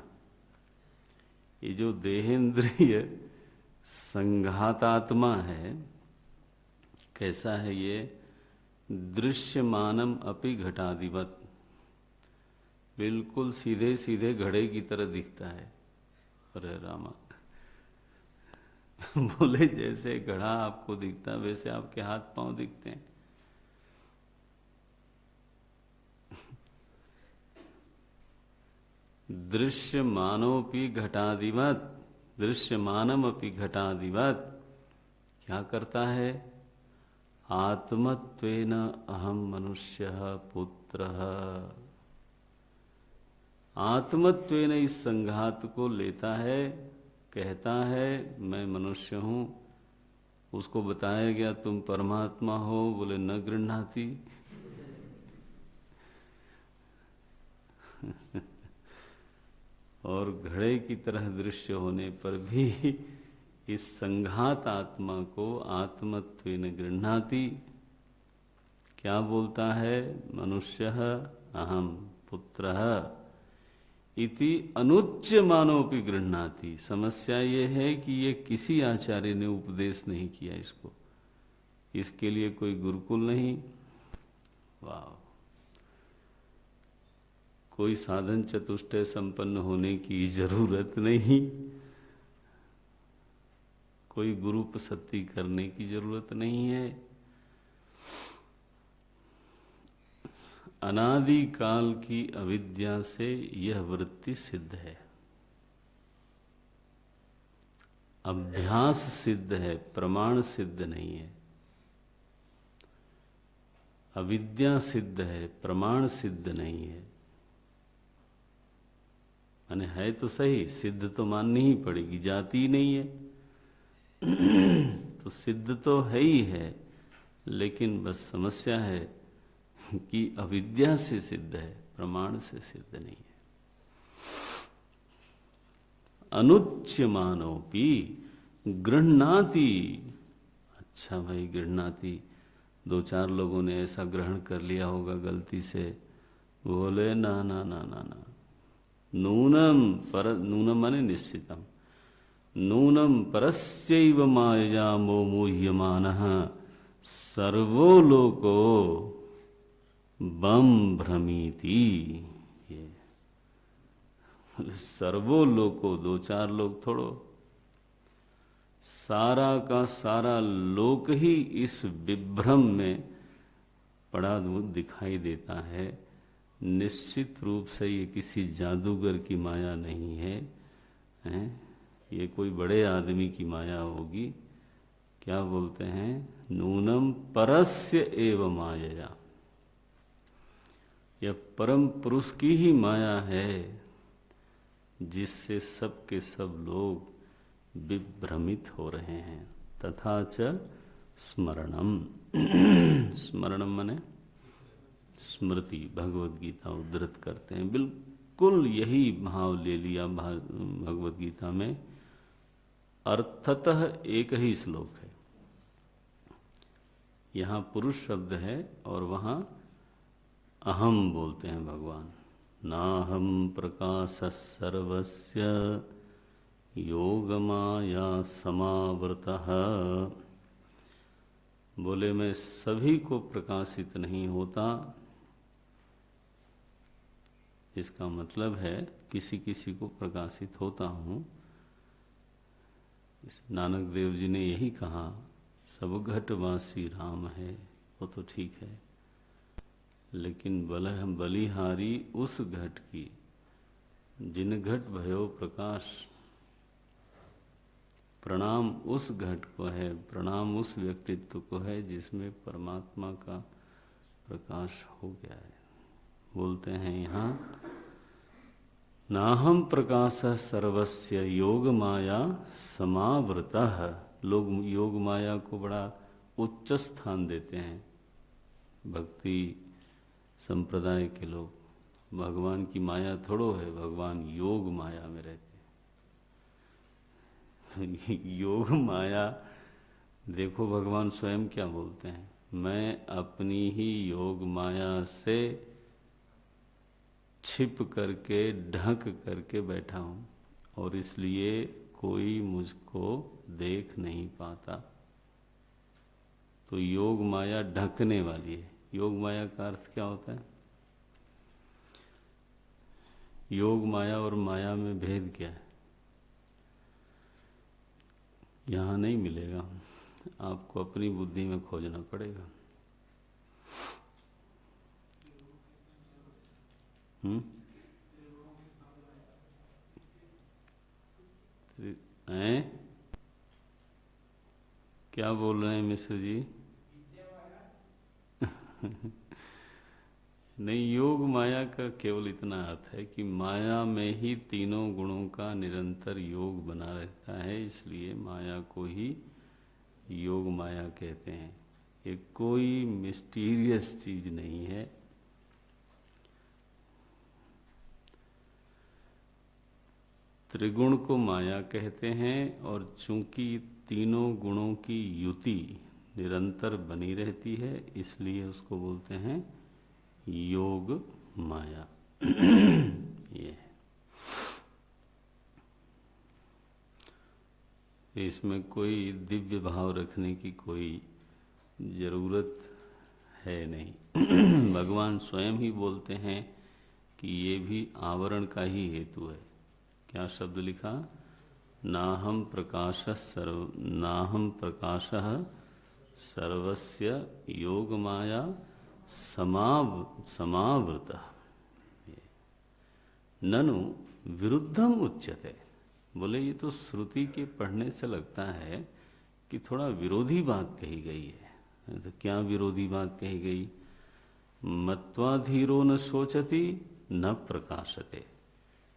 Speaker 1: ये जो देहेंद्रिय संघातात्मा है, कैसा है ये? दृश्यमानम अपि घटादिवत, बिल्कुल सीधे सीधे घड़े की तरह दिखता है। अरे रामा, बोले जैसे घड़ा आपको दिखता वैसे आपके हाथ पांव दिखते हैं। दृश्यमानोपि घटादिवत, दृश्यमानम अपि घटादिवत। क्या करता है? आत्मत्वेन अहम मनुष्यः पुत्रः। आत्मत्वेन इस संघात को लेता है, कहता है मैं मनुष्य हूं। उसको बताया गया तुम परमात्मा हो, बोले न गृह्णाति। और घड़े की तरह दृश्य होने पर भी इस संघात आत्मा को आत्मत्वेन गृह्णाति। क्या बोलता है? मनुष्यः अहम पुत्रः इति अनुच्यमानोपि गृह्णाति। समस्या ये है कि ये किसी आचार्य ने उपदेश नहीं किया इसको, इसके लिए कोई गुरुकुल नहीं, वाह, कोई साधन चतुष्टय संपन्न होने की जरूरत नहीं, कोई गुरुपसत्ति करने की जरूरत नहीं है। अनादि काल की अविद्या से यह वृत्ति सिद्ध है, अभ्यास सिद्ध है, प्रमाण सिद्ध नहीं है। अविद्या सिद्ध है, प्रमाण सिद्ध नहीं है। माने है तो सही, सिद्ध तो माननी ही पड़ेगी, जाती ही नहीं है। तो सिद्ध तो है ही है, लेकिन बस समस्या है कि अविद्या से सिद्ध है, प्रमाण से सिद्ध नहीं है। अनुच्यमानोपि गृह्णाति। अच्छा भाई, गृह्णाति, दो चार लोगों ने ऐसा ग्रहण कर लिया होगा गलती से। बोले ना ना ना ना ना, नूनम पर, नूनम माने निश्चितम, नूनम परस्यैव मायया मोमुह्यमानः सर्वो लोको बम भ्रमीति। ये सर्वो लोको, दो चार लोग थोड़ो, सारा का सारा लोक ही इस विभ्रम में पड़ा दिखाई देता है। निश्चित रूप से ये किसी जादूगर की माया नहीं है, हैं? ये कोई बड़े आदमी की माया होगी। क्या बोलते हैं? नूनम परस्य एव मायया, यह परम पुरुष की ही माया है। जिससे सब के सब लोग विभ्रमित हो रहे हैं। तथा च स्मरणम स्मरणम माने स्मृति, भगवत गीता उद्धृत करते हैं। बिल्कुल यही भाव ले लिया भगवत गीता में। अर्थतः एक ही श्लोक है, यहाँ पुरुष शब्द है और वहाँ अहम बोलते हैं भगवान। नाहम प्रकाश सर्वस्य योगमाया समावृतः। बोले मैं सभी को प्रकाशित नहीं होता। इसका मतलब है किसी किसी को प्रकाशित होता हूँ। नानक देव जी ने यही कहा, सब घटवासी राम है, वो तो ठीक है, लेकिन बलिहारी उस घट की जिन घट भयो प्रकाश। प्रणाम उस घट को है, प्रणाम उस व्यक्तित्व को है जिसमें परमात्मा का प्रकाश हो गया है। बोलते हैं यहाँ, नाहम प्रकाश सर्वस्य योग माया समावृतः। लोग योग माया को बड़ा उच्च स्थान देते हैं, भक्ति संप्रदाय के लोग। भगवान की माया थोड़ो है, भगवान योग माया में रहते हैं। योग माया, देखो भगवान स्वयं क्या बोलते हैं, मैं अपनी ही योग माया से छिप करके ढक करके बैठा हूँ और इसलिए कोई मुझको देख नहीं पाता। तो योग माया ढकने वाली है। योग माया का अर्थ क्या होता है? योग माया और माया में भेद क्या है? यहाँ नहीं मिलेगा, आपको अपनी बुद्धि में खोजना पड़ेगा। हैं? क्या बोल रहे हैं मिश्र जी? नहीं, योग माया का केवल इतना अर्थ है कि माया में ही तीनों गुणों का निरंतर योग बना रहता है, इसलिए माया को ही योग माया कहते हैं। ये कोई मिस्टीरियस चीज नहीं है। त्रिगुण को माया कहते हैं और चूंकि तीनों गुणों की युति निरंतर बनी रहती है, इसलिए उसको बोलते हैं योग माया। ये है। इसमें कोई दिव्य भाव रखने की कोई जरूरत है नहीं। भगवान स्वयं ही बोलते हैं कि ये भी आवरण का ही हेतु है। क्या शब्द लिखा? नाहम प्रकाशः सर्वस्य योग माया समावृतः। ननु विरुद्धम उच्यते। बोले ये तो श्रुति के पढ़ने से लगता है कि थोड़ा विरोधी बात कही गई है। तो क्या विरोधी बात कही गई? मत्वा धीरो न शोचति न प्रकाशते।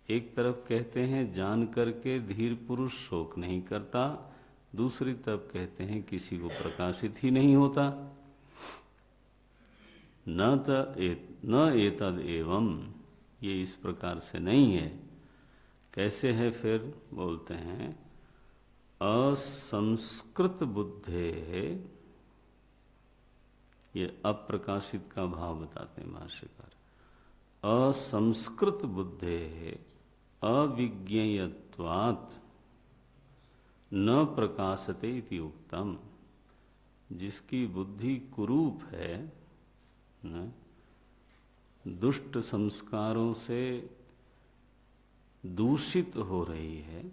Speaker 1: एक तरफ कहते हैं जान करके धीर पुरुष शोक नहीं करता, दूसरी तरफ कहते हैं किसी को प्रकाशित ही नहीं होता। न एतद एवं, ये इस प्रकार से नहीं है। कैसे है फिर? बोलते हैं असंस्कृत बुद्धे है। ये अप्रकाशित का भाव बताते हैं भाष्यकार। असंस्कृत बुद्धे अविज्ञेयत्वात् न प्रकाशते इति उक्तम। जिसकी बुद्धि कुरूप है, न, दुष्ट संस्कारों से दूषित हो रही है,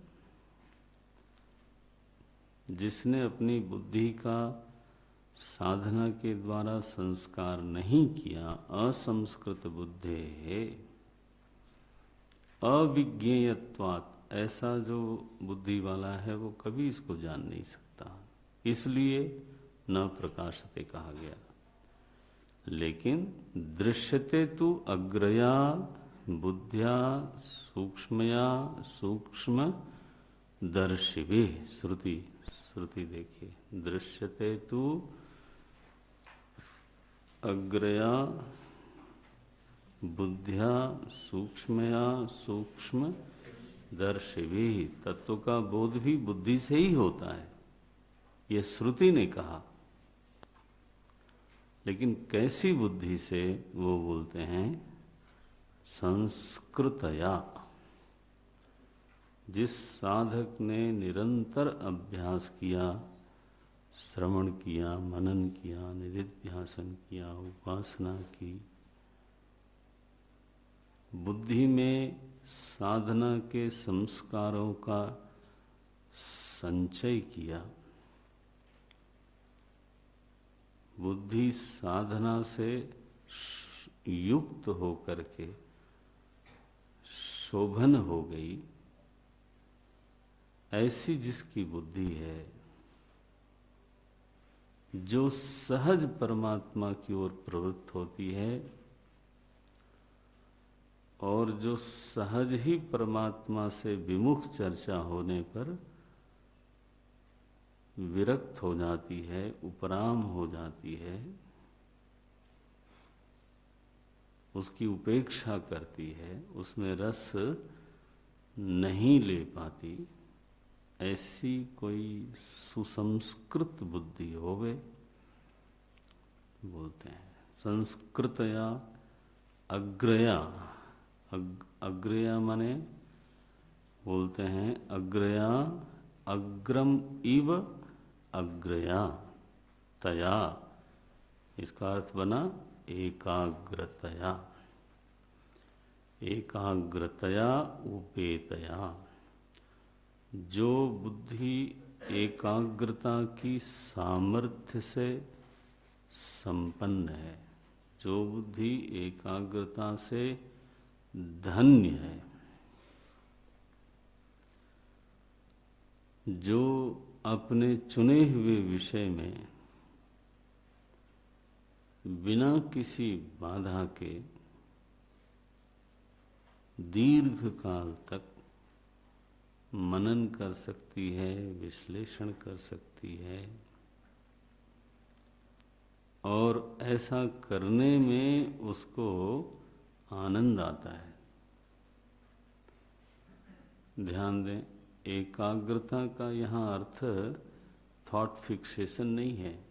Speaker 1: जिसने अपनी बुद्धि का साधना के द्वारा संस्कार नहीं किया, असंस्कृत बुद्धे है अविज्ञेयत्वात्, ऐसा जो बुद्धि वाला है वो कभी इसको जान नहीं सकता, इसलिए न प्रकाशते कहा गया। लेकिन दृश्यते तु अग्रया बुद्ध्या सूक्ष्मया सूक्ष्म दर्शिभिः। श्रुति श्रुति देखिए, दृश्यते तु अग्रया बुद्ध्या सूक्ष्मया सूक्ष्म दर्शिभिः। तत्व का बोध भी बुद्धि से ही होता है, यह श्रुति ने कहा। लेकिन कैसी बुद्धि से, वो बोलते हैं संस्कृतया। जिस साधक ने निरंतर अभ्यास किया, श्रवण किया, मनन किया, निधिध्यासन किया, उपासना की, बुद्धि में साधना के संस्कारों का संचय किया, बुद्धि साधना से युक्त होकर के शोभन हो गई, ऐसी जिसकी बुद्धि है, जो सहज परमात्मा की ओर प्रवृत्त होती है और जो सहज ही परमात्मा से विमुख चर्चा होने पर विरक्त हो जाती है, उपराम हो जाती है, उसकी उपेक्षा करती है, उसमें रस नहीं ले पाती, ऐसी कोई सुसंस्कृत बुद्धि होवे, बोलते हैं संस्कृतया अग्रया। अग्रया माने बोलते हैं अग्रया, अग्रम इव अग्रया तया। इसका अर्थ बना एकाग्रतया, एकाग्रतया उपेतया। जो बुद्धि एकाग्रता की सामर्थ्य से संपन्न है, जो बुद्धि एकाग्रता से धन्य है, जो अपने चुने हुए विषय में बिना किसी बाधा के दीर्घ काल तक मनन कर सकती है, विश्लेषण कर सकती है, और ऐसा करने में उसको आनंद आता है। ध्यान दें, एकाग्रता का यहाँ अर्थ थॉट फिक्सेशन नहीं है।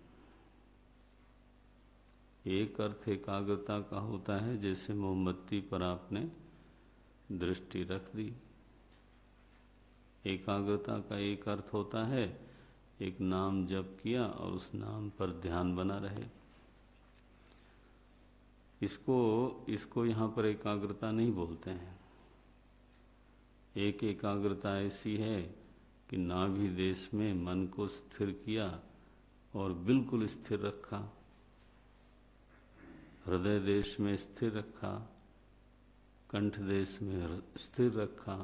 Speaker 1: एक अर्थ एकाग्रता का होता है, जैसे मोमबत्ती पर आपने दृष्टि रख दी। एकाग्रता का एक अर्थ होता है, एक नाम जप किया और उस नाम पर ध्यान बना रहे। इसको यहाँ पर एकाग्रता नहीं बोलते हैं। एक एकाग्रता ऐसी है कि नाभि देश में मन को स्थिर किया और बिल्कुल स्थिर रखा, हृदय देश में स्थिर रखा, कंठ देश में स्थिर रखा,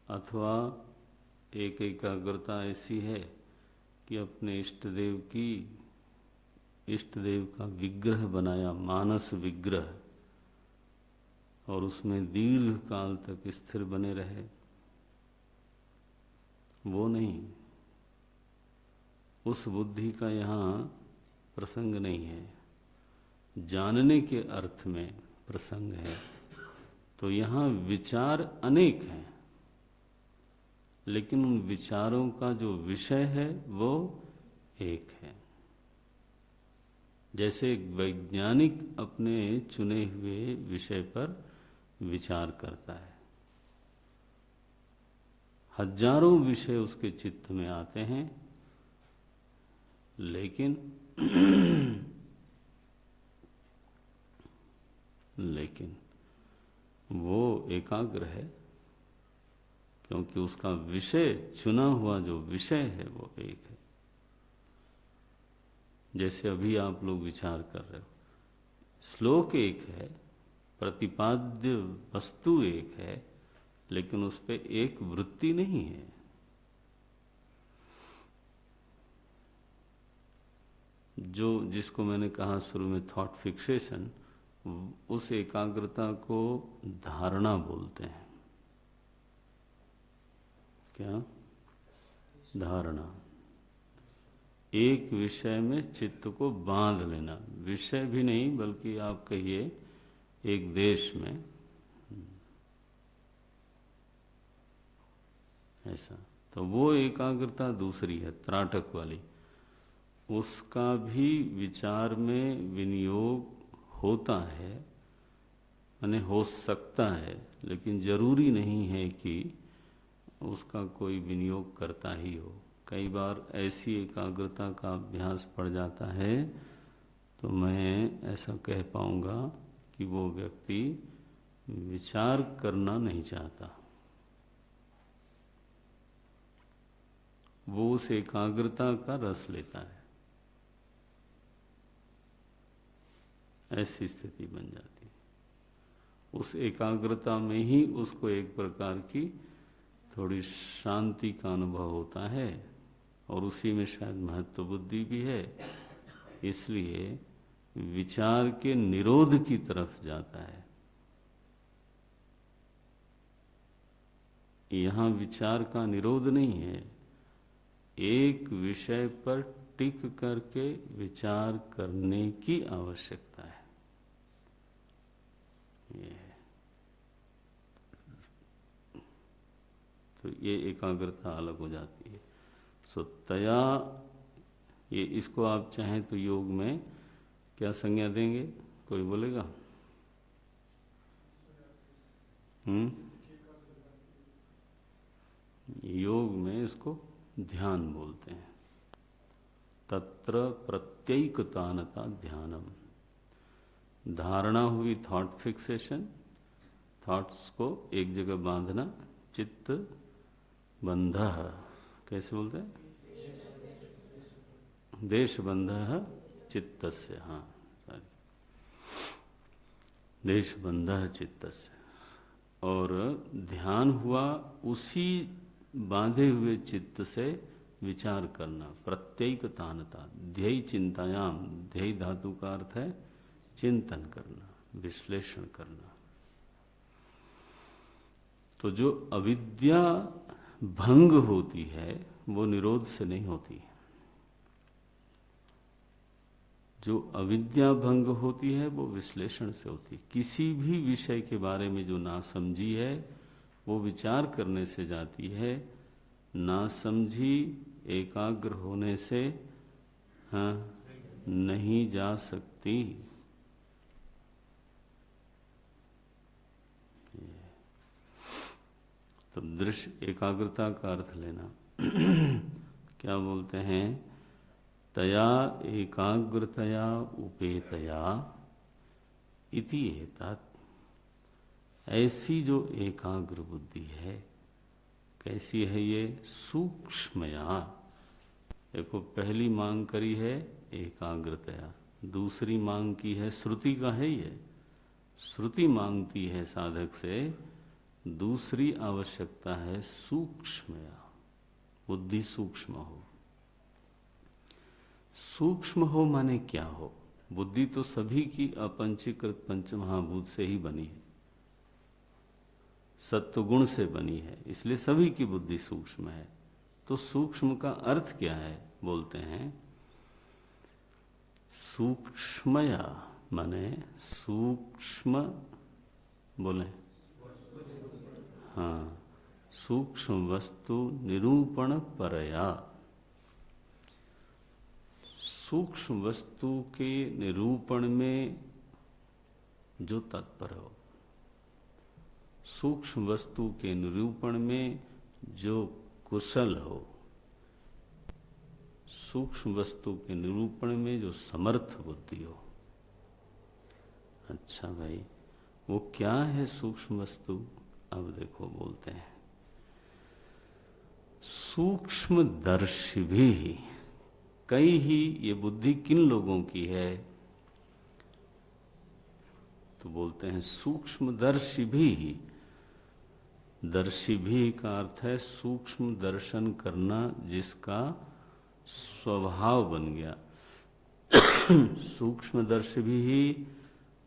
Speaker 1: अथवा एक एकाग्रता ऐसी है कि अपने इष्ट देव का विग्रह बनाया, मानस विग्रह, और उसमें दीर्घ काल तक स्थिर बने रहे। वो नहीं, उस बुद्धि का यहाँ प्रसंग नहीं है। जानने के अर्थ में प्रसंग है। तो यहाँ विचार अनेक हैं, लेकिन उन विचारों का जो विषय है वो एक है। जैसे एक वैज्ञानिक अपने चुने हुए विषय पर विचार करता है, हजारों विषय उसके चित्त में आते हैं, लेकिन वो एकाग्र है, क्योंकि उसका विषय, चुना हुआ जो विषय है वो एक है। जैसे अभी आप लोग विचार कर रहे हो, श्लोक एक है, प्रतिपाद्य वस्तु एक है, लेकिन उस पे एक वृत्ति नहीं है। जो जिसको मैंने कहा शुरू में थॉट फिक्सेशन, उस एकाग्रता को धारणा बोलते हैं। क्या? धारणा। एक विषय में चित्त को बांध लेना, विषय भी नहीं बल्कि आप कहिए एक देश में, ऐसा। तो वो एकाग्रता दूसरी है, त्राटक वाली। उसका भी विचार में विनियोग होता है, माने हो सकता है, लेकिन जरूरी नहीं है कि उसका कोई विनियोग करता ही हो। कई बार ऐसी एकाग्रता का अभ्यास पड़ जाता है तो मैं ऐसा कह पाऊंगा कि वो व्यक्ति विचार करना नहीं चाहता, वो उस एकाग्रता का रस लेता है। ऐसी स्थिति बन जाती है। उस एकाग्रता में ही उसको एक प्रकार की थोड़ी शांति का अनुभव होता है, और उसी में शायद महत्व बुद्धि भी है, इसलिए विचार के निरोध की तरफ जाता है। यहाँ विचार का निरोध नहीं है, एक विषय पर टिक करके विचार करने की आवश्यकता है। ये है। तो ये एकाग्रता अलग हो जाती है। सो तया, ये इसको आप चाहें तो योग में क्या संज्ञा देंगे? कोई बोलेगा? योग में इसको ध्यान बोलते हैं। तत्र प्रत्यैकतानता ध्यानम। धारणा हुई थॉट फिक्सेशन, थॉट्स को एक जगह बांधना, चित्त बंध, कैसे बोलते हैं? देश बंध चित्तस्य, हाँ सॉरी, देश बंध चित्तस्य। और ध्यान हुआ उसी बांधे हुए चित्त से विचार करना, प्रत्यैकतानता। ध्येय चिंतायाम, ध्येय धातु का अर्थ है चिंतन करना, विश्लेषण करना। तो जो अविद्या भंग होती है वो निरोध से नहीं होती। जो अविद्या भंग होती है वो विश्लेषण से होती है। किसी भी विषय के बारे में जो नासमझी है वो विचार करने से जाती है, नासमझी एकाग्र होने से नहीं जा सकती। तो दृश्य एकाग्रता का अर्थ लेना। क्या बोलते हैं? तया एकाग्रतया उपेतया इति एतत्। ऐसी जो एकाग्र बुद्धि है, कैसी है ये? सूक्ष्मया। देखो, पहली मांग करी है एकाग्रतया, दूसरी मांग की है, श्रुति का है ये, श्रुति मांगती है साधक से, दूसरी आवश्यकता है सूक्ष्मया, बुद्धि सूक्ष्म हो। सूक्ष्म हो माने क्या हो? बुद्धि तो सभी की अपंचीकृत पंचमहाभूत से ही बनी है, सत्व गुण से बनी है, इसलिए सभी की बुद्धि सूक्ष्म है। तो सूक्ष्म का अर्थ क्या है? बोलते हैं सूक्ष्मया माने सूक्ष्म, बोले हाँ, सूक्ष्म वस्तु निरूपण परया। सूक्ष्म वस्तु के निरूपण में जो तत्पर हो, सूक्ष्म वस्तु के निरूपण में जो कुशल हो, सूक्ष्म वस्तु के निरूपण में जो समर्थ बुद्धि हो। अच्छा भाई, वो क्या है सूक्ष्म वस्तु? अब देखो, बोलते हैं सूक्ष्मदर्शी भी। कई ही ये बुद्धि किन लोगों की है? तो बोलते हैं सूक्ष्मदर्शी भी। दर्शी भी का अर्थ है सूक्ष्म दर्शन करना, जिसका स्वभाव बन गया। सूक्ष्मदर्शी भी ही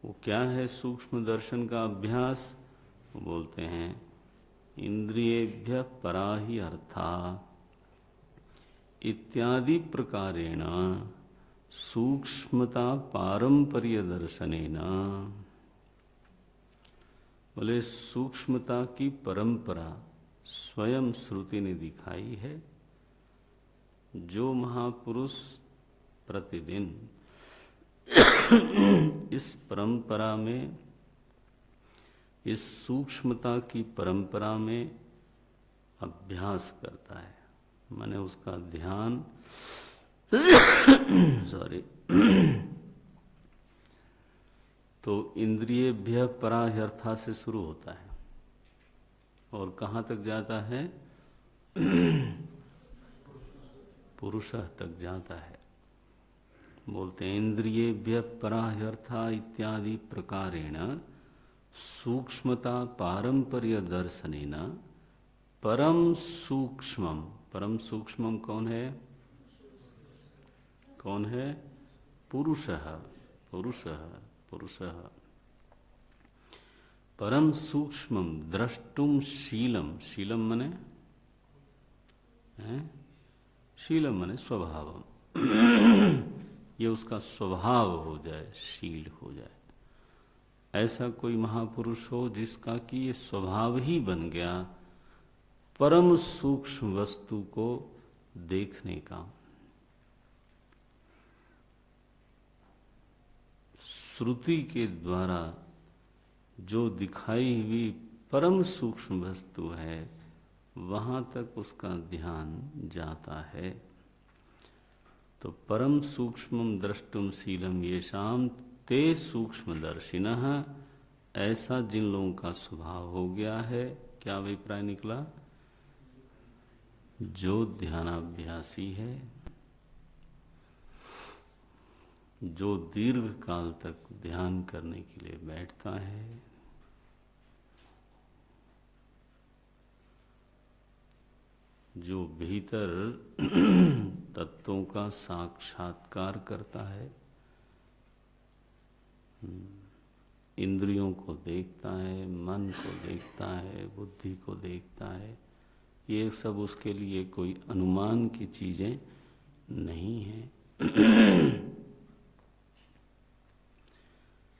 Speaker 1: वो क्या है सूक्ष्म दर्शन का अभ्यास? वो बोलते हैं इंद्रियेभ्य परा ही अर्था इत्यादि प्रकारेण सूक्ष्मता पारंपर्य दर्शनेन। बोले सूक्ष्मता की परंपरा स्वयं श्रुति ने दिखाई है। जो महापुरुष प्रतिदिन इस परंपरा में, इस सूक्ष्मता की परंपरा में अभ्यास करता है, माने उसका ध्यान सॉरी तो इंद्रियेभ्य पराह्यर्था से शुरू होता है और कहाँ तक जाता है? पुरुष तक जाता है। बोलते हैं इंद्रियेभ्य पराह्यर्था इत्यादि प्रकारेण सूक्ष्मता पारंपर्य दर्शनेन परम सूक्ष्मम। परम सूक्ष्मम कौन है? कौन है? पुरुषः। पुरुषः पुरुषः परम सूक्ष्मम द्रष्टुम शीलम। शीलम मने शीलम मने स्वभावम। ये उसका स्वभाव हो जाए, शील हो जाए। ऐसा कोई महापुरुष हो जिसका कि ये स्वभाव ही बन गया परम सूक्ष्म वस्तु को देखने का। श्रुति के द्वारा जो दिखाई हुई परम सूक्ष्म वस्तु है वहां तक उसका ध्यान जाता है। तो परम सूक्ष्मम द्रष्टुम शीलम येषाम ते सूक्ष्मदर्शिनः। ऐसा जिन लोगों का स्वभाव हो गया है, क्या अभिप्राय निकला? जो ध्यानाभ्यासी है, जो दीर्घ काल तक ध्यान करने के लिए बैठता है, जो भीतर तत्वों का साक्षात्कार करता है, इंद्रियों को देखता है, मन को देखता है, बुद्धि को देखता है, ये सब उसके लिए कोई अनुमान की चीजें नहीं है।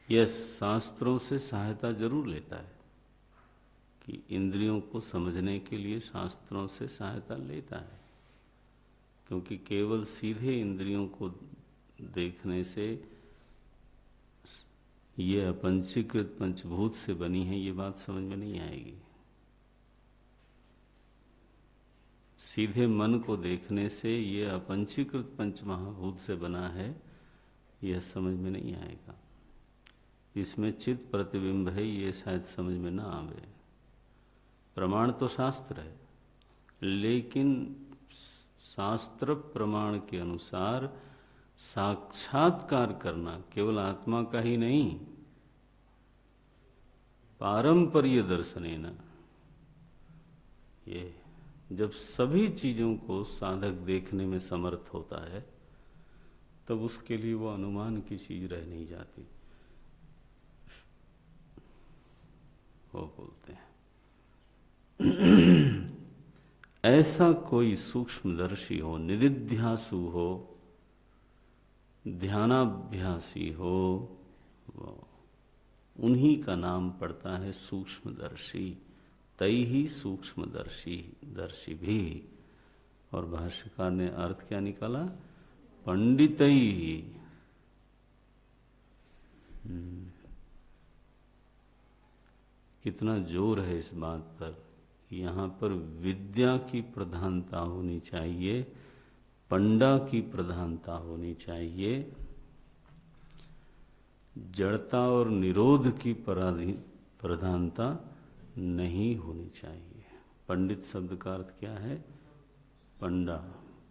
Speaker 1: यह शास्त्रों से सहायता जरूर लेता है कि इंद्रियों को समझने के लिए शास्त्रों से सहायता लेता है, क्योंकि केवल सीधे इंद्रियों को देखने से ये अपंचीकृत पंचभूत से बनी है, ये बात समझ में नहीं आएगी। सीधे मन को देखने से ये अपंचीकृत पंच महाभूत से बना है, यह समझ में नहीं आएगा। इसमें चित्त प्रतिबिंब है, ये शायद समझ में ना आवे। प्रमाण तो शास्त्र है, लेकिन शास्त्र प्रमाण के अनुसार साक्षात्कार करना केवल आत्मा का ही नहीं, पारंपर्य दर्शनेन। ये जब सभी चीजों को साधक देखने में समर्थ होता है तब उसके लिए वो अनुमान की चीज रह नहीं जाती। वो बोलते हैं ऐसा कोई सूक्ष्मदर्शी हो, निदिध्यासु हो, ध्यानाभ्यासी हो, उन्हीं का नाम पड़ता है सूक्ष्मदर्शी। तई ही सूक्ष्मदर्शी दर्शी भी। और भाष्यकार ने अर्थ क्या निकाला? पंडितई ही। कितना जोर है इस बात पर। यहाँ पर विद्या की प्रधानता होनी चाहिए, पंडा की प्रधानता होनी चाहिए, जड़ता और निरोध की प्रधानता नहीं होनी चाहिए। पंडित शब्द का अर्थ क्या है? पंडा।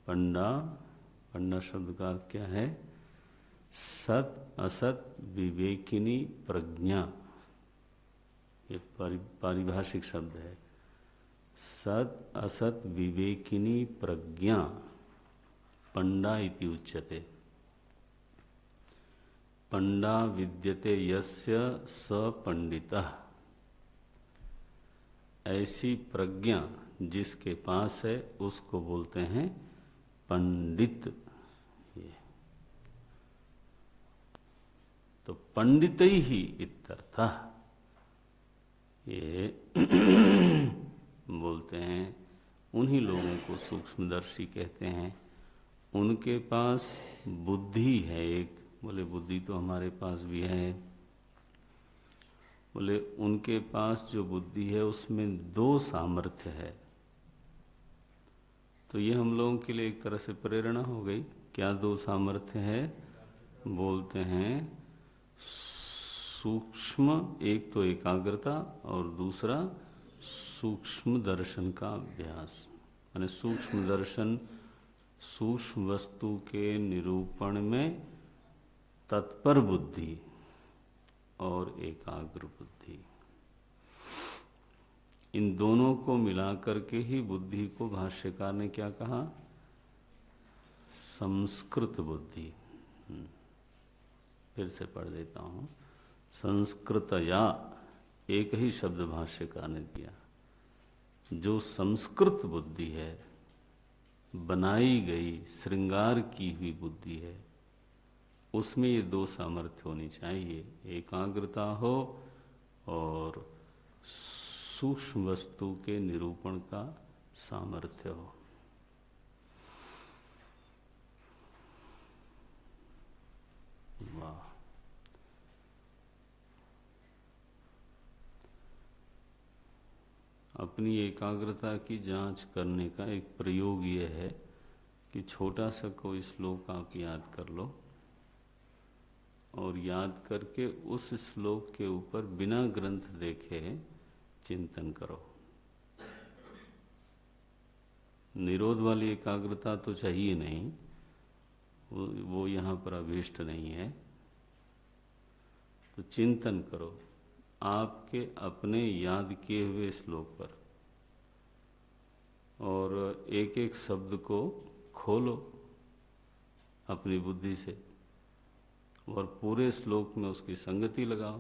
Speaker 1: पंडा पंडा शब्द का अर्थ क्या है? सत असत विवेकिनी प्रज्ञा। ये पारिभाषिक शब्द है। सत असत विवेकिनी प्रज्ञा पंडा इति उच्यते। पंडा विद्यते यस्य स पंडितः, ऐसी प्रज्ञा जिसके पास है उसको बोलते हैं पंडित। ये तो पंडित ही इत्यर्थः, ये बोलते हैं उन्हीं लोगों को सूक्ष्मदर्शी कहते हैं। उनके पास बुद्धि है एक। बोले बुद्धि तो हमारे पास भी है। बोले उनके पास जो बुद्धि है उसमें दो सामर्थ्य है। तो ये हम लोगों के लिए एक तरह से प्रेरणा हो गई। क्या दो सामर्थ्य है? बोलते हैं सूक्ष्म, एक तो एकाग्रता और दूसरा सूक्ष्म दर्शन का अभ्यास। माने सूक्ष्म दर्शन, सूक्ष्म वस्तु के निरूपण में तत्पर बुद्धि और एकाग्र बुद्धि, इन दोनों को मिलाकर के ही बुद्धि को भाष्यकार ने क्या कहा? संस्कृत बुद्धि। फिर से पढ़ देता हूँ। संस्कृतया, एक ही शब्द भाष्यकार ने दिया। जो संस्कृत बुद्धि है, बनाई गई, श्रृंगार की हुई बुद्धि है, उसमें ये दो सामर्थ्य होनी चाहिए। एकाग्रता हो और सूक्ष्म वस्तु के निरूपण का सामर्थ्य हो। वाह! अपनी एकाग्रता की जांच करने का एक प्रयोग यह है कि छोटा सा कोई श्लोक आप याद कर लो और याद करके उस श्लोक के ऊपर बिना ग्रंथ देखे चिंतन करो। निरोध वाली एकाग्रता तो चाहिए नहीं, वो यहाँ पर अभीष्ट नहीं है। तो चिंतन करो आपके अपने याद किए हुए श्लोक पर और एक एक शब्द को खोलो अपनी बुद्धि से और पूरे श्लोक में उसकी संगति लगाओ।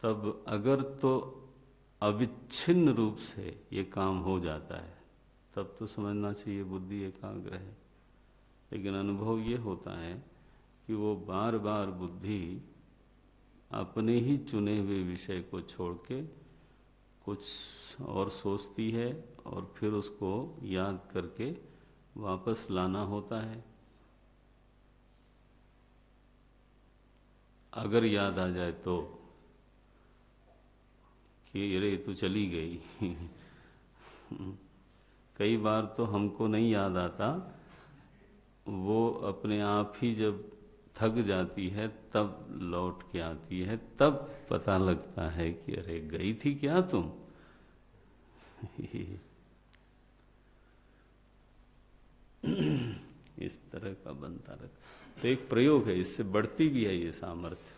Speaker 1: तब अगर तो अविच्छिन्न रूप से ये काम हो जाता है तब तो समझना चाहिए बुद्धि एकाग्र है। लेकिन अनुभव ये होता है कि वो बार बार बुद्धि अपने ही चुने हुए विषय को छोड़ के कुछ और सोचती है और फिर उसको याद करके वापस लाना होता है। अगर याद आ जाए तो कि अरे तू चली गई कई बार तो हमको नहीं याद आता, वो अपने आप ही जब थक जाती है तब लौट के आती है, तब पता लगता है कि अरे गई थी क्या तुम इस तरह का बनता रहता। तो एक प्रयोग है, इससे बढ़ती भी है ये सामर्थ्य।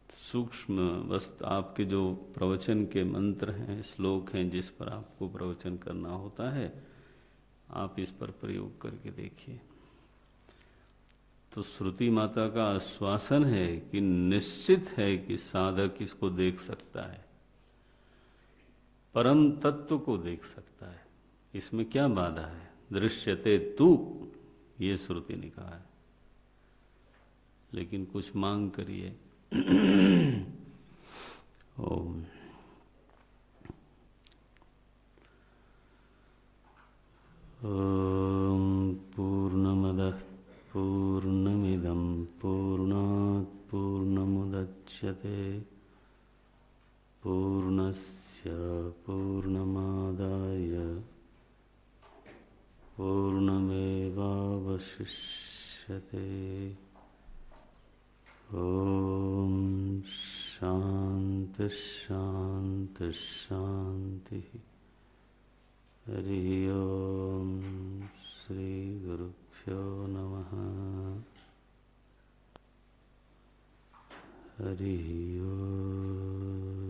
Speaker 1: सूक्ष्म वस्तु आपके जो प्रवचन के मंत्र हैं, श्लोक हैं, जिस पर आपको प्रवचन करना होता है, आप इस पर प्रयोग करके देखिए। तो श्रुति माता का आश्वासन है कि निश्चित है कि साधक इसको देख सकता है, परम तत्व को देख सकता है। इसमें क्या बाधा है? दृश्यते तू, ये श्रुति ने कहा है। लेकिन कुछ मांग करिए। ओम पूर्णमदः पूर्णमिदं पूर्णात् पूर्णमुदच्यते पूर्णस्य पूर्णमादाय पूर्णमेवावशिष्यते। ओम शांति शांति शांति। हरि ओम। श्री गुरुभ्यो नमः। हरि ओम।